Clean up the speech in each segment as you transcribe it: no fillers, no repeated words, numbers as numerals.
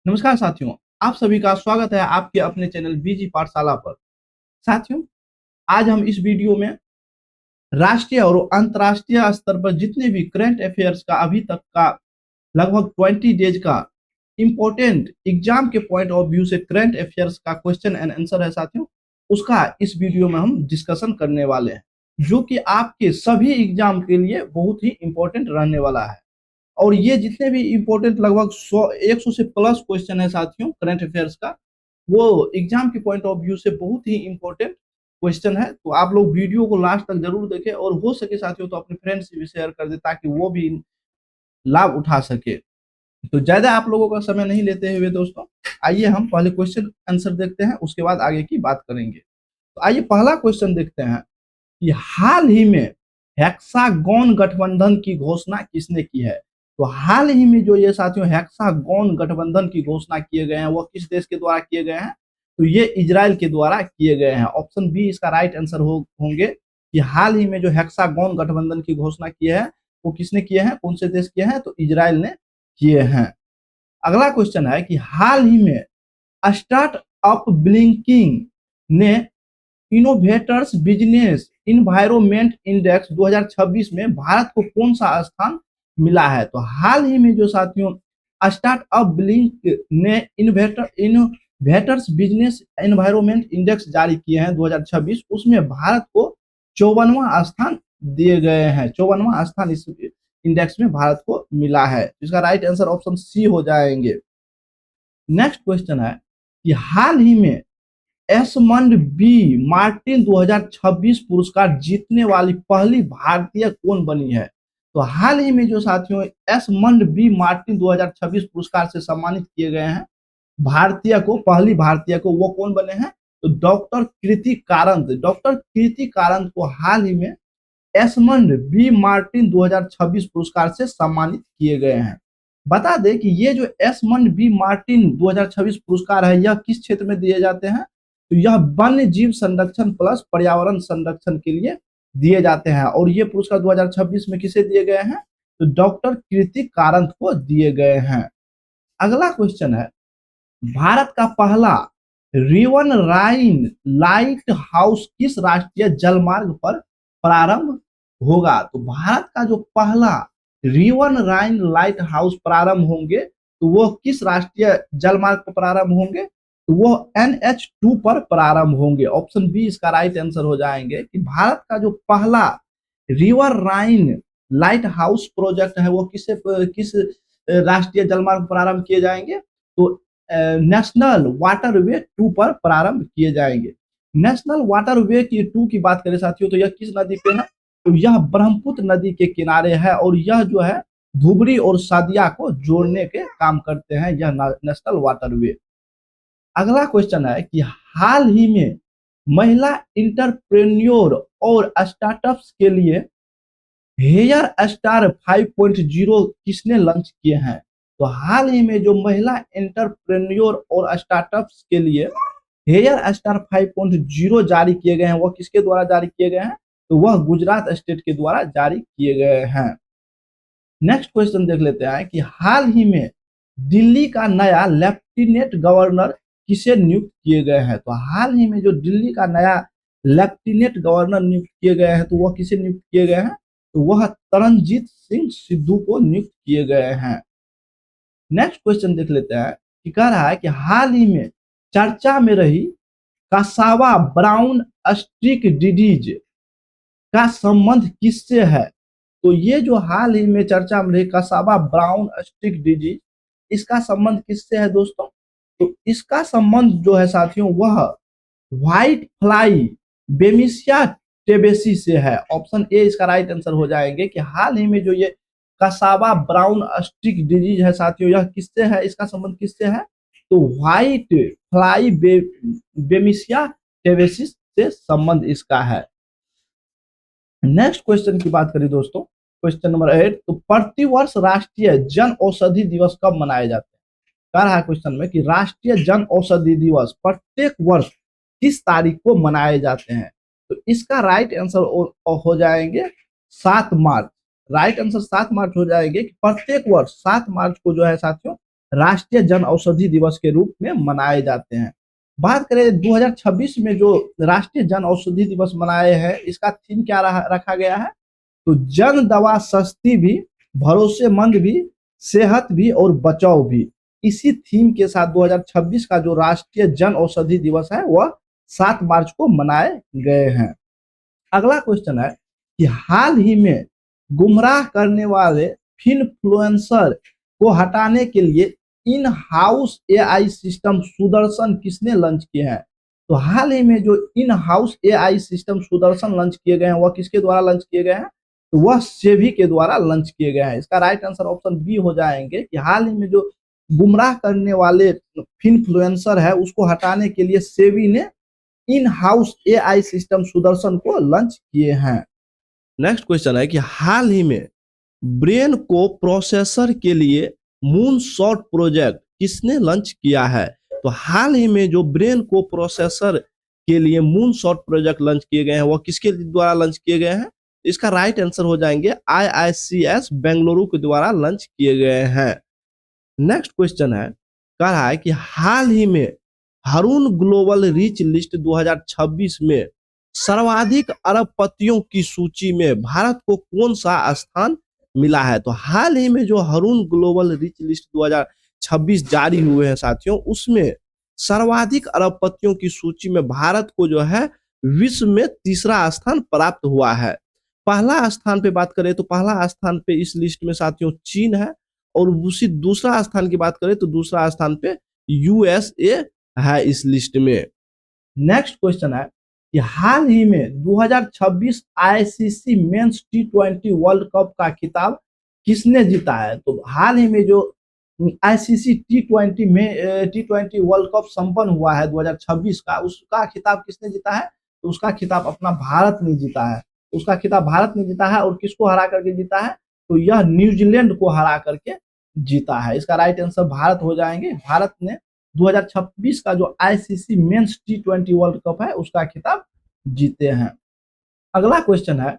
नमस्कार साथियों, आप सभी का स्वागत है आपके अपने चैनल बीजी पाठशाला पर। साथियों, आज हम इस वीडियो में राष्ट्रीय और अंतर्राष्ट्रीय स्तर पर जितने भी करंट अफेयर्स का अभी तक का लगभग 20 डेज का इंपॉर्टेंट एग्जाम के पॉइंट ऑफ व्यू से करंट अफेयर्स का क्वेश्चन एंड आंसर है साथियों, उसका इस वीडियो में हम डिस्कशन करने वाले हैं, जो कि आपके सभी एग्जाम के लिए बहुत ही इंपॉर्टेंट रहने वाला है। और ये जितने भी इंपॉर्टेंट लगभग 100 से प्लस क्वेश्चन है साथियों करंट अफेयर्स का, वो एग्जाम के पॉइंट ऑफ व्यू से बहुत ही इंपॉर्टेंट क्वेश्चन है। तो आप लोग वीडियो को लास्ट तक जरूर देखें और हो सके साथियों तो अपने फ्रेंड्स से भी शेयर कर दे ताकि वो भी लाभ उठा सके। तो ज्यादा आप लोगों का समय नहीं लेते हुए दोस्तों, आइए हम पहले क्वेश्चन आंसर देखते हैं, उसके बाद आगे की बात करेंगे। तो आइए पहला क्वेश्चन देखते हैं कि हाल ही में हेक्सागोन गठबंधन की घोषणा किसने की है। तो हाल ही में जो ये साथियों हेक्सागोन गठबंधन की घोषणा किए गए हैं वो किस देश के द्वारा किए गए हैं, तो ये इजराइल के द्वारा किए गए हैं। ऑप्शन बी इसका राइट आंसर होंगे कि हाल ही में जो हेक्सागोन गठबंधन की घोषणा की है वो किसने किए हैं, कौन से देश किए हैं, तो इजराइल ने किए हैं। अगला क्वेश्चन है कि हाल ही में स्टार्टअप ब्लिंकिंग ने इनोवेटर्स बिजनेस इन्वायरमेंट इंडेक्स 2026 में भारत को कौन सा स्थान मिला है। तो हाल ही में जो साथियों स्टार्टअप ब्लिंक ने इनोवेटर्स बिजनेस एनवायरमेंट इंडेक्स जारी किए हैं 2026, उसमें भारत को 54वां स्थान दिए गए हैं। 54वां स्थान इस इंडेक्स में भारत को मिला है। इसका राइट आंसर ऑप्शन सी हो जाएंगे। नेक्स्ट क्वेश्चन है कि हाल ही में एसमंड बी मार्टिन 2026 पुरस्कार जीतने वाली पहली भारतीय कौन बनी है। तो हाल ही में जो साथियों एसमंड बी मार्टिन 2026 पुरस्कार से सम्मानित किए गए हैं भारतीय को, पहली भारतीय को, वो कौन बने हैं, तो डॉक्टर कृति कारंत। डॉक्टर कृति कारंत को हाल ही में एसमंड बी मार्टिन 2026 पुरस्कार से सम्मानित किए गए हैं। बता दें कि ये जो एसमंड बी मार्टिन 2026 पुरस्कार है यह किस क्षेत्र में दिए जाते हैं, तो यह वन्य जीव संरक्षण प्लस पर्यावरण संरक्षण के लिए दिए जाते हैं। और ये पुरस्कार 2026 में किसे दिए गए हैं, तो डॉक्टर कृति कारंत को दिए गए हैं। अगला क्वेश्चन है भारत का पहला रिवन राइन लाइट हाउस किस राष्ट्रीय जलमार्ग पर प्रारंभ होगा। तो भारत का जो पहला रिवन राइन लाइट हाउस प्रारंभ होंगे तो वो किस राष्ट्रीय जलमार्ग पर प्रारंभ होंगे, तो वो NH2 पर प्रारंभ होंगे। ऑप्शन बी इसका राइट आंसर हो जाएंगे कि भारत का जो पहला रिवर राइन लाइट हाउस प्रोजेक्ट है वो किस राष्ट्रीय जलमार्ग पर प्रारंभ किए जाएंगे, तो नेशनल वाटरवे 2 पर प्रारंभ किए जाएंगे। नेशनल वाटरवे की 2 की बात करें साथियों तो यह किस नदी पे है, तो यह ब्रह्मपुत्र नदी के किनारे है और यह जो है धुबरी और सादिया को जोड़ने के काम करते हैं, यह नेशनल वाटरवे। अगला क्वेश्चन है कि हाल ही में महिला इंटरप्रेन्योर और स्टार्टअप्स के लिए हेयर स्टार 5.0 किसने लॉन्च किए हैं। तो हाल ही में जो महिला एंटरप्रेन्योर और स्टार्टअप्स के लिए हेयर स्टार 5.0 जारी किए गए हैं वो किसके द्वारा जारी किए गए हैं, तो वह गुजरात स्टेट के द्वारा जारी किए गए हैं। नेक्स्ट क्वेश्चन देख लेते हैं कि हाल ही में दिल्ली का नया लेफ्टिनेंट गवर्नर किसे नियुक्त किए गए हैं। तो हाल ही में जो दिल्ली का नया लेफ्टिनेंट गवर्नर नियुक्त किए गए हैं तो वह किसे नियुक्त किए गए हैं, तो वह तरनजीत सिंह सिद्धू को नियुक्त किए गए हैं। नेक्स्ट क्वेश्चन देख लेते हैं कि कह रहा है कि हाल ही में चर्चा में रही कासावा ब्राउन स्ट्रिक डिजीज का संबंध किससे है। तो ये जो हाल ही में चर्चा में रही कासावा ब्राउन स्ट्रिक डिजीज, इसका संबंध किससे है दोस्तों, तो इसका संबंध जो है साथियों वह व्हाइट फ्लाई बेमिसिया टेबेसी से है। ऑप्शन ए इसका राइट आंसर हो जाएंगे कि हाल ही में जो ये कसावा ब्राउन स्टिक डिजीज है साथियों यह किससे है, इसका संबंध किससे है, तो व्हाइट फ्लाई बेमिसिया टेबेसिस से संबंध इसका है। नेक्स्ट क्वेश्चन की बात करें दोस्तों, क्वेश्चन नंबर 8, तो प्रतिवर्ष राष्ट्रीय जन औषधि दिवस कब मनाए जाते हैं। कह रहा है क्वेश्चन में कि राष्ट्रीय जन औषधि दिवस प्रत्येक वर्ष किस तारीख को मनाए जाते हैं, तो इसका राइट आंसर हो जाएंगे 7 मार्च। राइट आंसर 7 मार्च हो जाएंगे कि प्रत्येक वर्ष 7 मार्च को जो है साथियों राष्ट्रीय जन औषधि दिवस के रूप में मनाए जाते हैं। बात करें 2026 में जो राष्ट्रीय जन औषधि दिवस मनाए हैं, इसका थीम क्या रखा गया है? तो जन दवा सस्ती भी, भरोसेमंद भी, सेहत भी और बचाव भी। इसी थीम के साथ 2026 का जो राष्ट्रीय जन औषधि दिवस है वह 7 मार्च को मनाए गए हैं। अगला क्वेश्चन है कि हाल ही में गुमराह करने वाले फिनफ्लुएंसर को हटाने के लिए in house AI system Sudarshan किसने लॉन्च किए हैं? तो हाल ही में जो in house AI system Sudarshan launch किए गए हैं वह किसके द्वारा लॉन्च किए गए हैं? तो वह सेबी के द्वारा लॉन्च किए गए हैं। इसका राइट आंसर ऑप्शन बी हो जाएंगे कि हाल ही में जो गुमराह करने वाले फिनफ्लुएंसर है उसको हटाने के लिए सेबी ने in house AI system Sudarshan को लॉन्च किए हैं। नेक्स्ट क्वेश्चन है कि हाल ही में ब्रेन को प्रोसेसर के लिए मून शॉट प्रोजेक्ट किसने लॉन्च किया है? तो हाल ही में जो ब्रेन को प्रोसेसर के लिए मून शॉट प्रोजेक्ट लॉन्च किए गए हैं वह किसके द्वारा लॉन्च किए गए हैं? इसका राइट आंसर हो जाएंगे IICS बेंगलुरु के द्वारा लॉन्च किए गए हैं। नेक्स्ट क्वेश्चन है, कह रहा है कि हाल ही में हारून ग्लोबल रिच लिस्ट 2026 में सर्वाधिक अरबपतियों की सूची में भारत को कौन सा स्थान मिला है? तो हाल ही में जो हारून ग्लोबल रिच लिस्ट 2026 जारी हुए हैं साथियों, उसमें सर्वाधिक अरबपतियों की सूची में भारत को जो है विश्व में तीसरा स्थान प्राप्त हुआ है। पहला स्थान पे बात करें तो पहला स्थान पे इस लिस्ट में साथियों चीन है, और उसी दूसरा स्थान की बात करें तो दूसरा स्थान पे यूएसए है इस लिस्ट में। नेक्स्ट क्वेश्चन है कि हाल ही में 2026 ICC men's T20 world cup का खिताब किसने जीता है? तो हाल ही में जो आईसीसी T20 वर्ल्ड कप संपन्न हुआ है 2026 का, उसका खिताब किसने जीता है? तो उसका खिताब अपना भारत ने जीता है। उसका खिताब भारत ने जीता है, और किसको हरा करके जीता है? तो यह न्यूजीलैंड को हरा करके जीता है। इसका राइट आंसर भारत हो जाएंगे। भारत ने 2026 का जो ICC men's T20 world cup है उसका खिताब जीते हैं। अगला क्वेश्चन है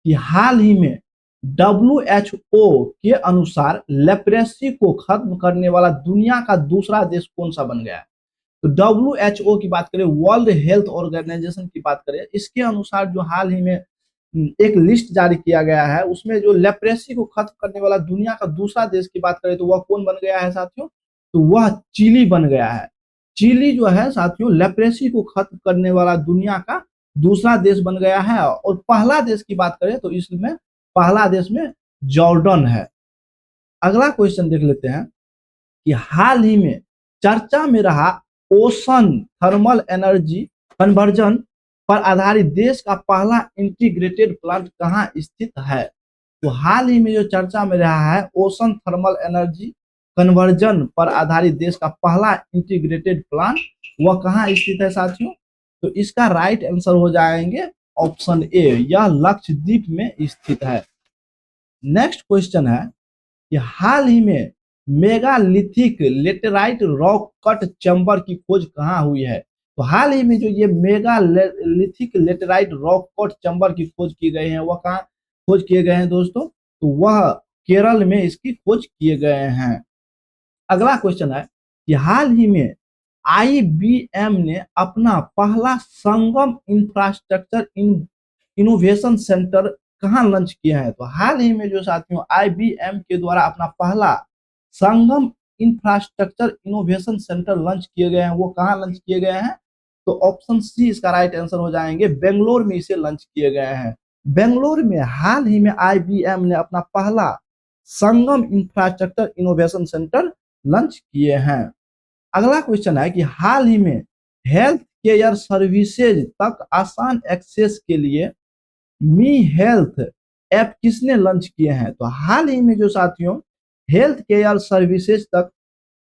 कि हाल ही में WHO के अनुसार लेप्रेसी को खत्म करने वाला दुनिया का दूसरा देश कौन सा बन गया है? तो WHO की बात करें, वर्ल्ड हेल्थ ऑर्गेनाइजेशन की बात करें, इसके अनुसार जो हाल ही में एक लिस्ट जारी किया गया है, उसमें जो लेप्रेसी को खत्म करने वाला दुनिया का दूसरा देश की बात करें तो वह कौन बन गया है साथियों? तो वह चिली बन गया है। चिली जो है साथियों लेप्रेसी को खत्म करने वाला दुनिया का दूसरा देश बन गया है। और पहला देश की बात करें तो इसमें पहला देश में जॉर्डन है। अगला क्वेश्चन देख लेते हैं कि हाल ही में चर्चा में रहा ओशन थर्मल एनर्जी कन्वर्जन पर आधारित देश का पहला इंटीग्रेटेड प्लांट कहाँ स्थित है? तो हाल ही में जो चर्चा में रहा है ओशन थर्मल एनर्जी कन्वर्जन पर आधारित देश का पहला इंटीग्रेटेड प्लांट, वह कहाँ स्थित है साथियों? तो इसका राइट आंसर हो जाएंगे ऑप्शन ए, यह लक्षद्वीप में स्थित है। नेक्स्ट क्वेश्चन है कि हाल ही में megalithic laterite rock cut chamber की खोज कहाँ हुई है? तो हाल ही में जो ये megalithic laterite rock cut chamber की खोज की गई है वह कहाँ खोज किए गए हैं दोस्तों? तो वह केरल में इसकी खोज किए गए हैं। अगला क्वेश्चन है कि हाल ही में IBM ने अपना पहला संगम इंफ्रास्ट्रक्चर इनोवेशन सेंटर कहाँ लॉन्च किया है? तो हाल ही में जो साथियों IBM के द्वारा अपना पहला संगम इंफ्रास्ट्रक्चर इनोवेशन सेंटर लॉन्च किए गए हैं, वो कहाँ लॉन्च किए गए हैं? तो ऑप्शन सी इसका राइट आंसर हो जाएंगे, बेंगलोर में इसे लॉन्च किए गए हैं। बेंगलोर में हाल ही में IBM ने अपना पहला संगम इंफ्रास्ट्रक्चर इनोवेशन सेंटर लॉन्च किए हैं। अगला क्वेश्चन है कि हाल ही में हेल्थ केयर सर्विसेज तक आसान एक्सेस के लिए मी हेल्थ ऐप किसने लॉन्च किए हैं? तो हाल ही में जो साथियों हेल्थ केयर सर्विसेज तक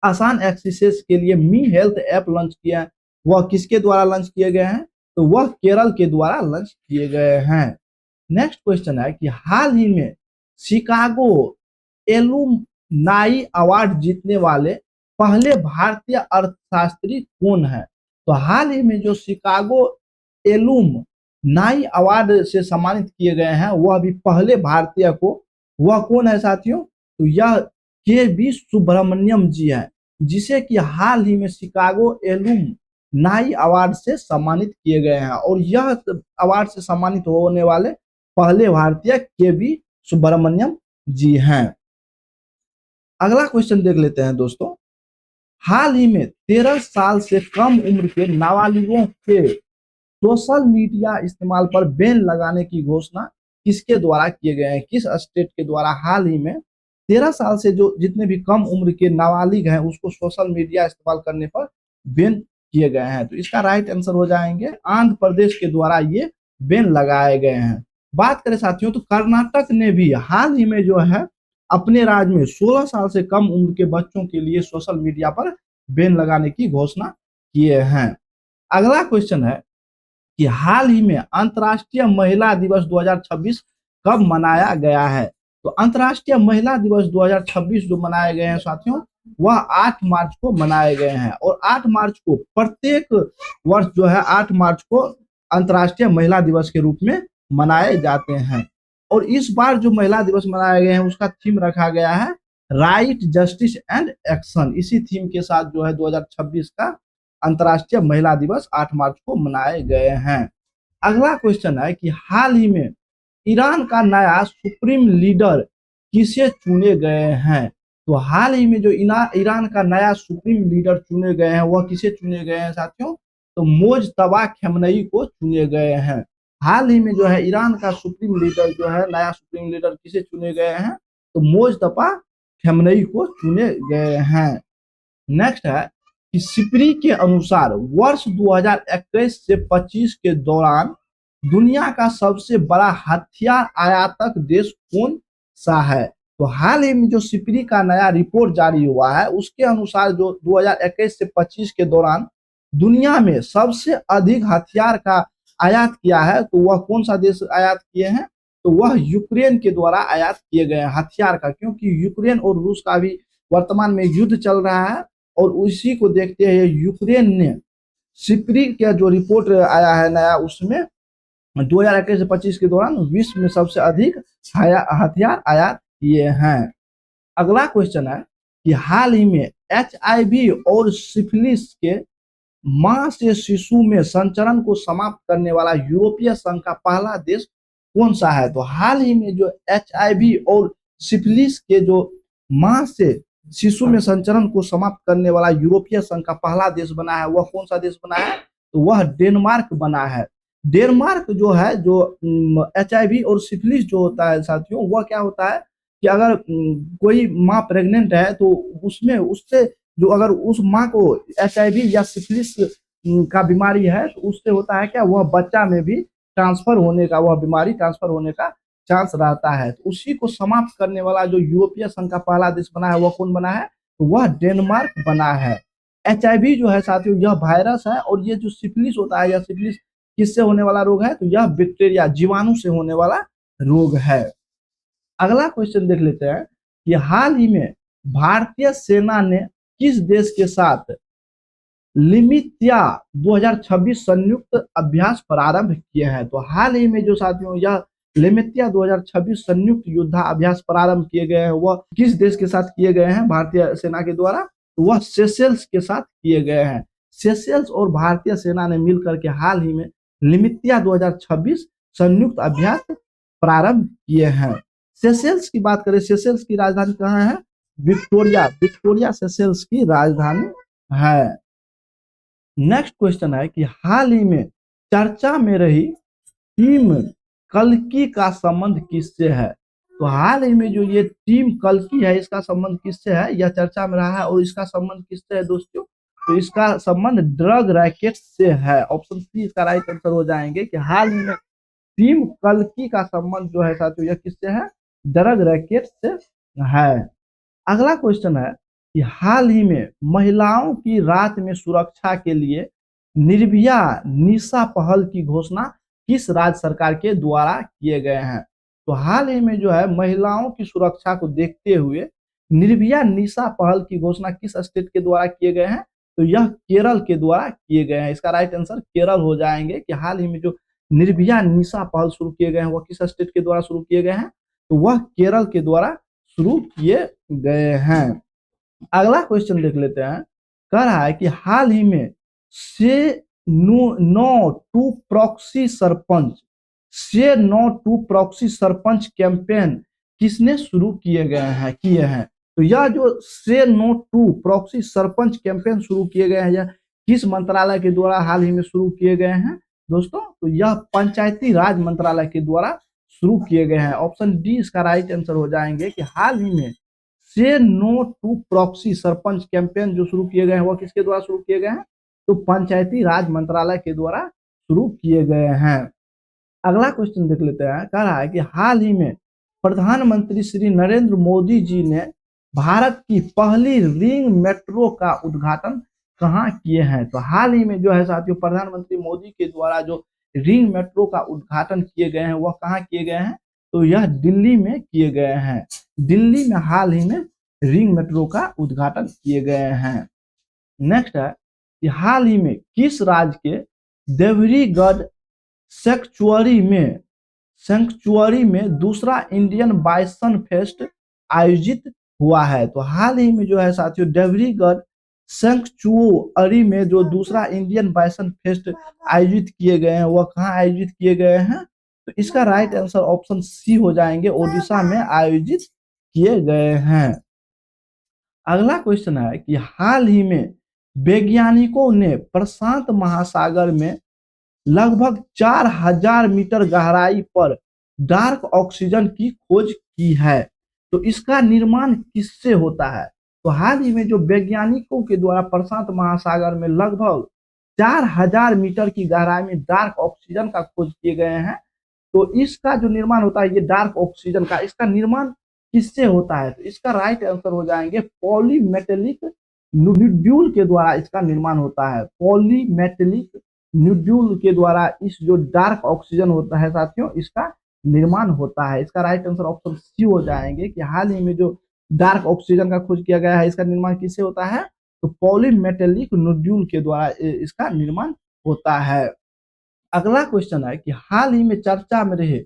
आसान एक्सेस के लिए मी हेल्थ ऐप लॉन्च किया है, वह किसके द्वारा लॉन्च किए गए हैं? तो वह केरल के द्वारा लॉन्च किए गए हैं। नेक्स्ट क्वेश्चन है कि हाल ही में शिकागो एलुमनाई अवार्ड जीतने वाले पहले भारतीय अर्थशास्त्री कौन है? तो हाल ही में जो शिकागो एलुमनाई अवार्ड से सम्मानित किए गए हैं वह भी पहले भारतीय को, वह कौन है साथियों? तो यह के बी सुब्रमण्यम जी हैं, जिसे कि हाल ही में शिकागो एलुमनाई अवार्ड से सम्मानित किए गए हैं, और यह अवार्ड से सम्मानित होने वाले पहले भारतीय के बी सुब्रमण्यम जी हैं। अगला क्वेश्चन देख लेते हैं दोस्तों। हाल ही में 13 साल से कम उम्र के नाबालिगों के सोशल मीडिया इस्तेमाल पर बैन लगाने की घोषणा किसके द्वारा किए गए हैं? किस स्टेट के द्वारा हाल ही में 13 साल से जो जितने भी कम उम्र के नाबालिग हैं उसको सोशल मीडिया इस्तेमाल करने पर बैन किए गए हैं? तो इसका राइट आंसर हो जाएंगे आंध्र प्रदेश के द्वारा ये बैन लगाए गए हैं। बात करें साथियों तो कर्नाटक ने भी हाल ही में जो है अपने राज्य में 16 साल से कम उम्र के बच्चों के लिए सोशल मीडिया पर बैन लगाने की घोषणा किए हैं। अगला क्वेश्चन है कि हाल ही में अंतर्राष्ट्रीय महिला दिवस 2026 कब मनाया गया है? तो अंतर्राष्ट्रीय महिला दिवस 2026 जो मनाए गए हैं साथियों वह 8 मार्च को मनाए गए हैं, और 8 मार्च को प्रत्येक वर्ष जो है 8 मार्च को अंतर्राष्ट्रीय महिला दिवस के रूप में मनाए जाते हैं। और इस बार जो महिला दिवस मनाए गए हैं उसका थीम रखा गया है राइट, जस्टिस एंड एक्शन। इसी थीम के साथ जो है 2026 का अंतर्राष्ट्रीय महिला दिवस 8 मार्च को मनाए गए हैं। अगला क्वेश्चन है कि हाल ही में ईरान का नया सुप्रीम लीडर किसे चुने गए हैं? तो हाल ही में जो ईरान का नया सुप्रीम लीडर चुने गए हैं वह किसे चुने गए हैं साथियों? तो मोजतबा खमेनेई को चुने गए हैं। हाल ही में जो है ईरान का सुप्रीम लीडर जो है नया सुप्रीम लीडर किसे चुने गए हैं? तो मोजतबा खमेनेई को चुने गए हैं। नेक्स्ट है कि सिपरी के अनुसार वर्ष 2021 से 25 के दौरान दुनिया का सबसे बड़ा हथियार आयातक देश कौन सा है? तो हाल ही में जो सिपरी का नया रिपोर्ट जारी हुआ है उसके अनुसार जो 2021 से 25 के दौरान दुनिया में सबसे अधिक हथियार का आयात किया है तो वह कौन सा देश आयात किए हैं? तो वह यूक्रेन के द्वारा आयात किए गए हैं हथियार का, क्योंकि यूक्रेन और रूस का भी वर्तमान में युद्ध चल रहा है, और उसी को देखते हुए यूक्रेन ने सिपरी का जो रिपोर्ट आया है नया उसमें 2021 से 25 के दौरान विश्व में सबसे अधिक हथियार आयात किए हैं। अगला क्वेश्चन है कि हाल ही में HIV और सिफिलिस के मां से शिशु में संचरण को समाप्त करने वाला यूरोपीय संघ का पहला देश कौन सा है? तो हाल ही में जो HIV और सिफिलिस के जो मां से शिशु में संचरण को समाप्त करने वाला यूरोपीय संघ का पहला देश बना है वह कौन सा देश बना है? तो वह डेनमार्क बना है। डेनमार्क जो है जो HIV और सिफिलिस जो होता है साथियों वह क्या होता है कि अगर कोई माँ प्रेग्नेंट है तो उसमें उससे जो अगर उस माँ को HIV या सिफिलिस का बीमारी है तो उससे होता है क्या वह बच्चा में भी ट्रांसफर होने का वह बीमारी ट्रांसफर होने का चांस रहता है। तो उसी को समाप्त करने वाला जो यूरोपीय संघ का पहला देश बना है वह कौन बना है? तो वह डेनमार्क बना है। HIV जो है साथियों यह वायरस है, और ये जो सिफिलिस होता है या सिफिलिस किससे होने वाला रोग है? तो यह बैक्टीरिया जीवाणु से होने वाला रोग है। अगला क्वेश्चन देख लेते हैं कि हाल ही में भारतीय सेना ने किस देश के साथ लिमित्या 2026 संयुक्त अभ्यास प्रारंभ किए हैं? तो हाल ही में जो साथियों यह लिमित्या 2026 संयुक्त युद्धा अभ्यास प्रारंभ किए गए हैं वह किस देश के साथ किए गए हैं भारतीय सेना के द्वारा? तो वह सेशेल्स के साथ किए गए हैं। सेशेल्स और भारतीय सेना ने मिलकर के हाल ही में लिमित्या 2026 संयुक्त अभ्यास प्रारंभ किए हैं। सेशेल्स की बात करें, सेशेल्स की राजधानी कहाँ है? विक्टोरिया। विक्टोरिया सेशेल्स की राजधानी है। नेक्स्ट क्वेश्चन है कि हाल ही में चर्चा में रही टीम कल्कि का संबंध किससे है? तो हाल ही में जो ये टीम कल्कि है इसका संबंध किससे है? यह चर्चा में रहा है, और इसका संबंध किससे है दोस्तों? तो इसका संबंध ड्रग रैकेट से है। ऑप्शन सी इसका राइट आंसर हो जाएंगे कि हाल ही में टीम कल्कि का संबंध जो है साथियों यह किससे है? ड्रग रैकेट से है। अगला क्वेश्चन है कि हाल ही में महिलाओं की रात में सुरक्षा के लिए निर्भया निशा पहल की घोषणा किस राज्य सरकार के द्वारा किए गए हैं? तो हाल ही में जो है महिलाओं की सुरक्षा को देखते हुए निर्भया निशा पहल की घोषणा किस स्टेट के द्वारा किए गए हैं? तो यह केरल के द्वारा किए गए हैं। इसका राइट आंसर केरल हो जाएंगे कि हाल ही में जो निर्भया निशा पहल शुरू किए गए हैं वह किस स्टेट के द्वारा शुरू किए गए हैं? तो वह केरल के द्वारा शुरू किए गए हैं। अगला क्वेश्चन देख लेते हैं। कह रहा है कि हाल ही में say no to proxy sarpanch say no to proxy sarpanch campaign किसने शुरू किए हैं। तो यह जो say no to proxy sarpanch campaign शुरू किए गए हैं, यह किस मंत्रालय के द्वारा हाल ही में शुरू किए गए हैं दोस्तों? तो यह पंचायती राज मंत्रालय के द्वारा शुरू किए गए हैं। ऑप्शन डी इसका राइट आंसर हो जाएंगे कि हाल ही में say no to proxy sarpanch campaign जो शुरू किए गए हैं वह किसके द्वारा शुरू किए गए हैं? तो पंचायती राज मंत्रालय के द्वारा शुरू किए गए हैं। अगला क्वेश्चन देख लेते हैं। कह रहा है कि हाल ही में प्रधानमंत्री श्री नरेंद्र मोदी जी ने भारत की पहली रिंग मेट्रो का उद्घाटन कहाँ किए हैं? तो हाल ही में जो है साथियों प्रधानमंत्री मोदी के द्वारा जो रिंग मेट्रो का उद्घाटन किए गए हैं वह कहाँ किए गए हैं? तो यह दिल्ली में किए गए हैं। दिल्ली में हाल ही में रिंग मेट्रो का उद्घाटन किए गए हैं। नेक्स्ट है कि हाल ही में किस राज्य के देवरीगढ़ सेंक्चुअरी में दूसरा इंडियन बाइसन फेस्ट आयोजित हुआ है? तो हाल ही में जो है साथियों देवरीगढ़ सेंक्चुअरी में जो दूसरा इंडियन बाइसन फेस्ट आयोजित किए गए हैं वह कहाँ आयोजित किए गए हैं? तो इसका राइट आंसर ऑप्शन सी हो जाएंगे, ओडिशा में आयोजित किए गए हैं। अगला क्वेश्चन है कि हाल ही में वैज्ञानिकों ने प्रशांत महासागर में लगभग 4000 मीटर गहराई पर डार्क ऑक्सीजन की खोज की है। तो इसका निर्माण किससे होता है? तो हाल ही में जो वैज्ञानिकों के द्वारा प्रशांत महासागर में लगभग 4000 मीटर की गहराई में डार्क ऑक्सीजन का खोज किए गए हैं। तो इसका जो निर्माण होता है ये डार्क ऑक्सीजन का, इसका निर्माण किससे होता है? तो इसका राइट आंसर हो जाएंगे पॉलीमेटेलिक न्यूड्यूल के द्वारा इसका निर्माण होता है। पॉलीमेटेलिक न्यूड्यूल के द्वारा इस जो डार्क ऑक्सीजन होता है साथियों इसका निर्माण होता है। इसका राइट आंसर ऑप्शन सी हो जाएंगे कि हाल ही में जो डार्क ऑक्सीजन का खोज किया गया है इसका निर्माण किससे होता है? तो पॉलीमेटेलिक न्यूड्यूल के द्वारा इसका निर्माण होता है। अगला क्वेश्चन है कि हाल ही में चर्चा में रहे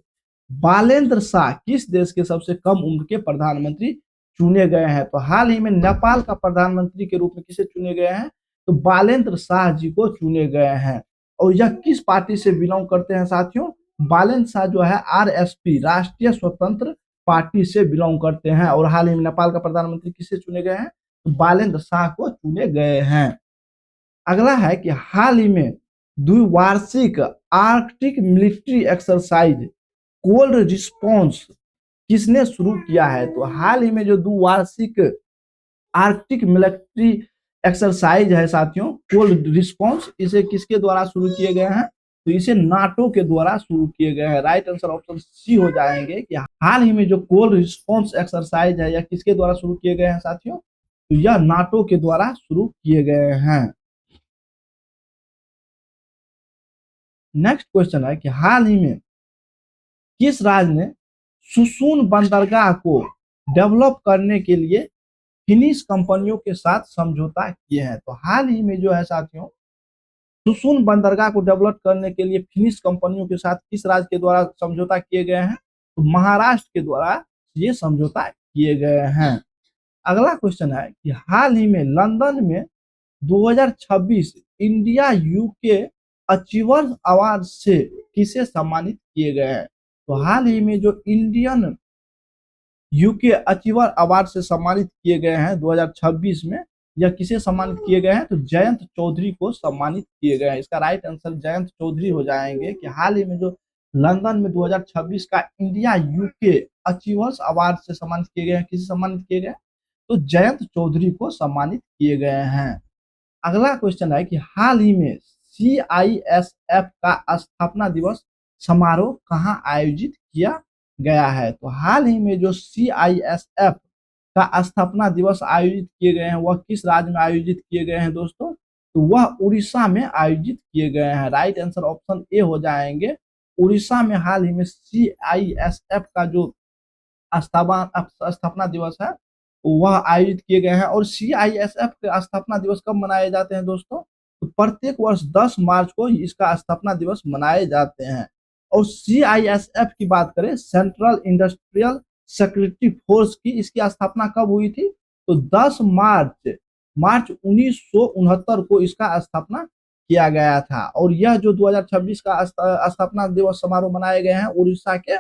बालेंद्र शाह किस देश के सबसे कम उम्र के प्रधानमंत्री चुने गए हैं? तो हाल ही में नेपाल का प्रधानमंत्री के रूप में किसे चुने गए हैं? तो बालेंद्र शाह जी को चुने गए हैं। और यह किस पार्टी से बिलोंग करते हैं साथियों? बालेंद्र शाह जो है आरएसपी राष्ट्रीय स्वतंत्र पार्टी से बिलोंग करते हैं। और हाल ही में नेपाल का प्रधानमंत्री किसे चुने गए हैं? तो बालेंद्र शाह को चुने गए हैं। अगला है कि हाल ही में द्विवार्षिक Arctic military exercise cold response किसने शुरू किया है? तो हाल ही में जो द्विवार्षिक आर्कटिक मिलिट्री एक्सरसाइज है साथियों कोल्ड रिस्पॉन्स, इसे किसके द्वारा शुरू किए गए हैं? तो इसे नाटो के द्वारा शुरू किए गए हैं। राइट आंसर ऑप्शन सी हो जाएंगे कि हाल ही में जो कोल्ड रिस्पॉन्स एक्सरसाइज है यह किसके द्वारा शुरू किए गए हैं साथियों? तो यह नाटो के द्वारा शुरू किए गए हैं। नेक्स्ट क्वेश्चन है कि हाल ही में किस राज्य ने सुसून बंदरगाह को डेवलप करने के लिए फिनिश कंपनियों के साथ समझौता किए हैं? तो हाल ही में जो है साथियों सुसून बंदरगाह को डेवलप करने के लिए फिनिश कंपनियों के साथ किस राज्य के द्वारा समझौता किए गए हैं? तो महाराष्ट्र के द्वारा ये समझौता किए गए हैं। अगला क्वेश्चन है कि हाल ही में लंदन में 2026 इंडिया यूके अचीवर्स अवार्ड से किसे सम्मानित किए गए हैं? तो हाल ही में जो इंडियन यूके अचीवर अवार्ड से सम्मानित किए गए हैं 2026 में, यह किसे सम्मानित किए गए हैं? तो जयंत चौधरी को सम्मानित किए गए हैं। इसका राइट आंसर जयंत चौधरी हो जाएंगे कि हाल ही में जो लंदन में 2026 का इंडिया यूके अचीवर्स अवार्ड से सम्मानित किए गए हैं, किसे सम्मानित किए गए? तो जयंत चौधरी को सम्मानित किए गए हैं। अगला क्वेश्चन है कि हाल ही में CISF का स्थापना दिवस समारोह कहाँ आयोजित किया गया है? तो हाल ही में जो CISF का स्थापना दिवस आयोजित किए गए हैं वह किस राज्य में आयोजित किए गए हैं दोस्तों? तो वह उड़ीसा में आयोजित किए गए हैं। राइट आंसर ऑप्शन ए हो जाएंगे। उड़ीसा में हाल ही में CISF का जो स्थापना दिवस है वह आयोजित किए गए हैं। और CISF के स्थापना दिवस कब मनाए जाते हैं दोस्तों? तो प्रत्येक वर्ष 10 मार्च को इसका स्थापना दिवस मनाए जाते हैं। और CISF की बात करें सेंट्रल इंडस्ट्रियल सेक्रेटरी फोर्स की इसकी स्थापना कब हुई थी? तो 10 मार्च 1969 को इसका स्थापना किया गया था। और यह जो 2026 का स्थापना दिवस समारोह मनाए गए हैं उड़ीसा के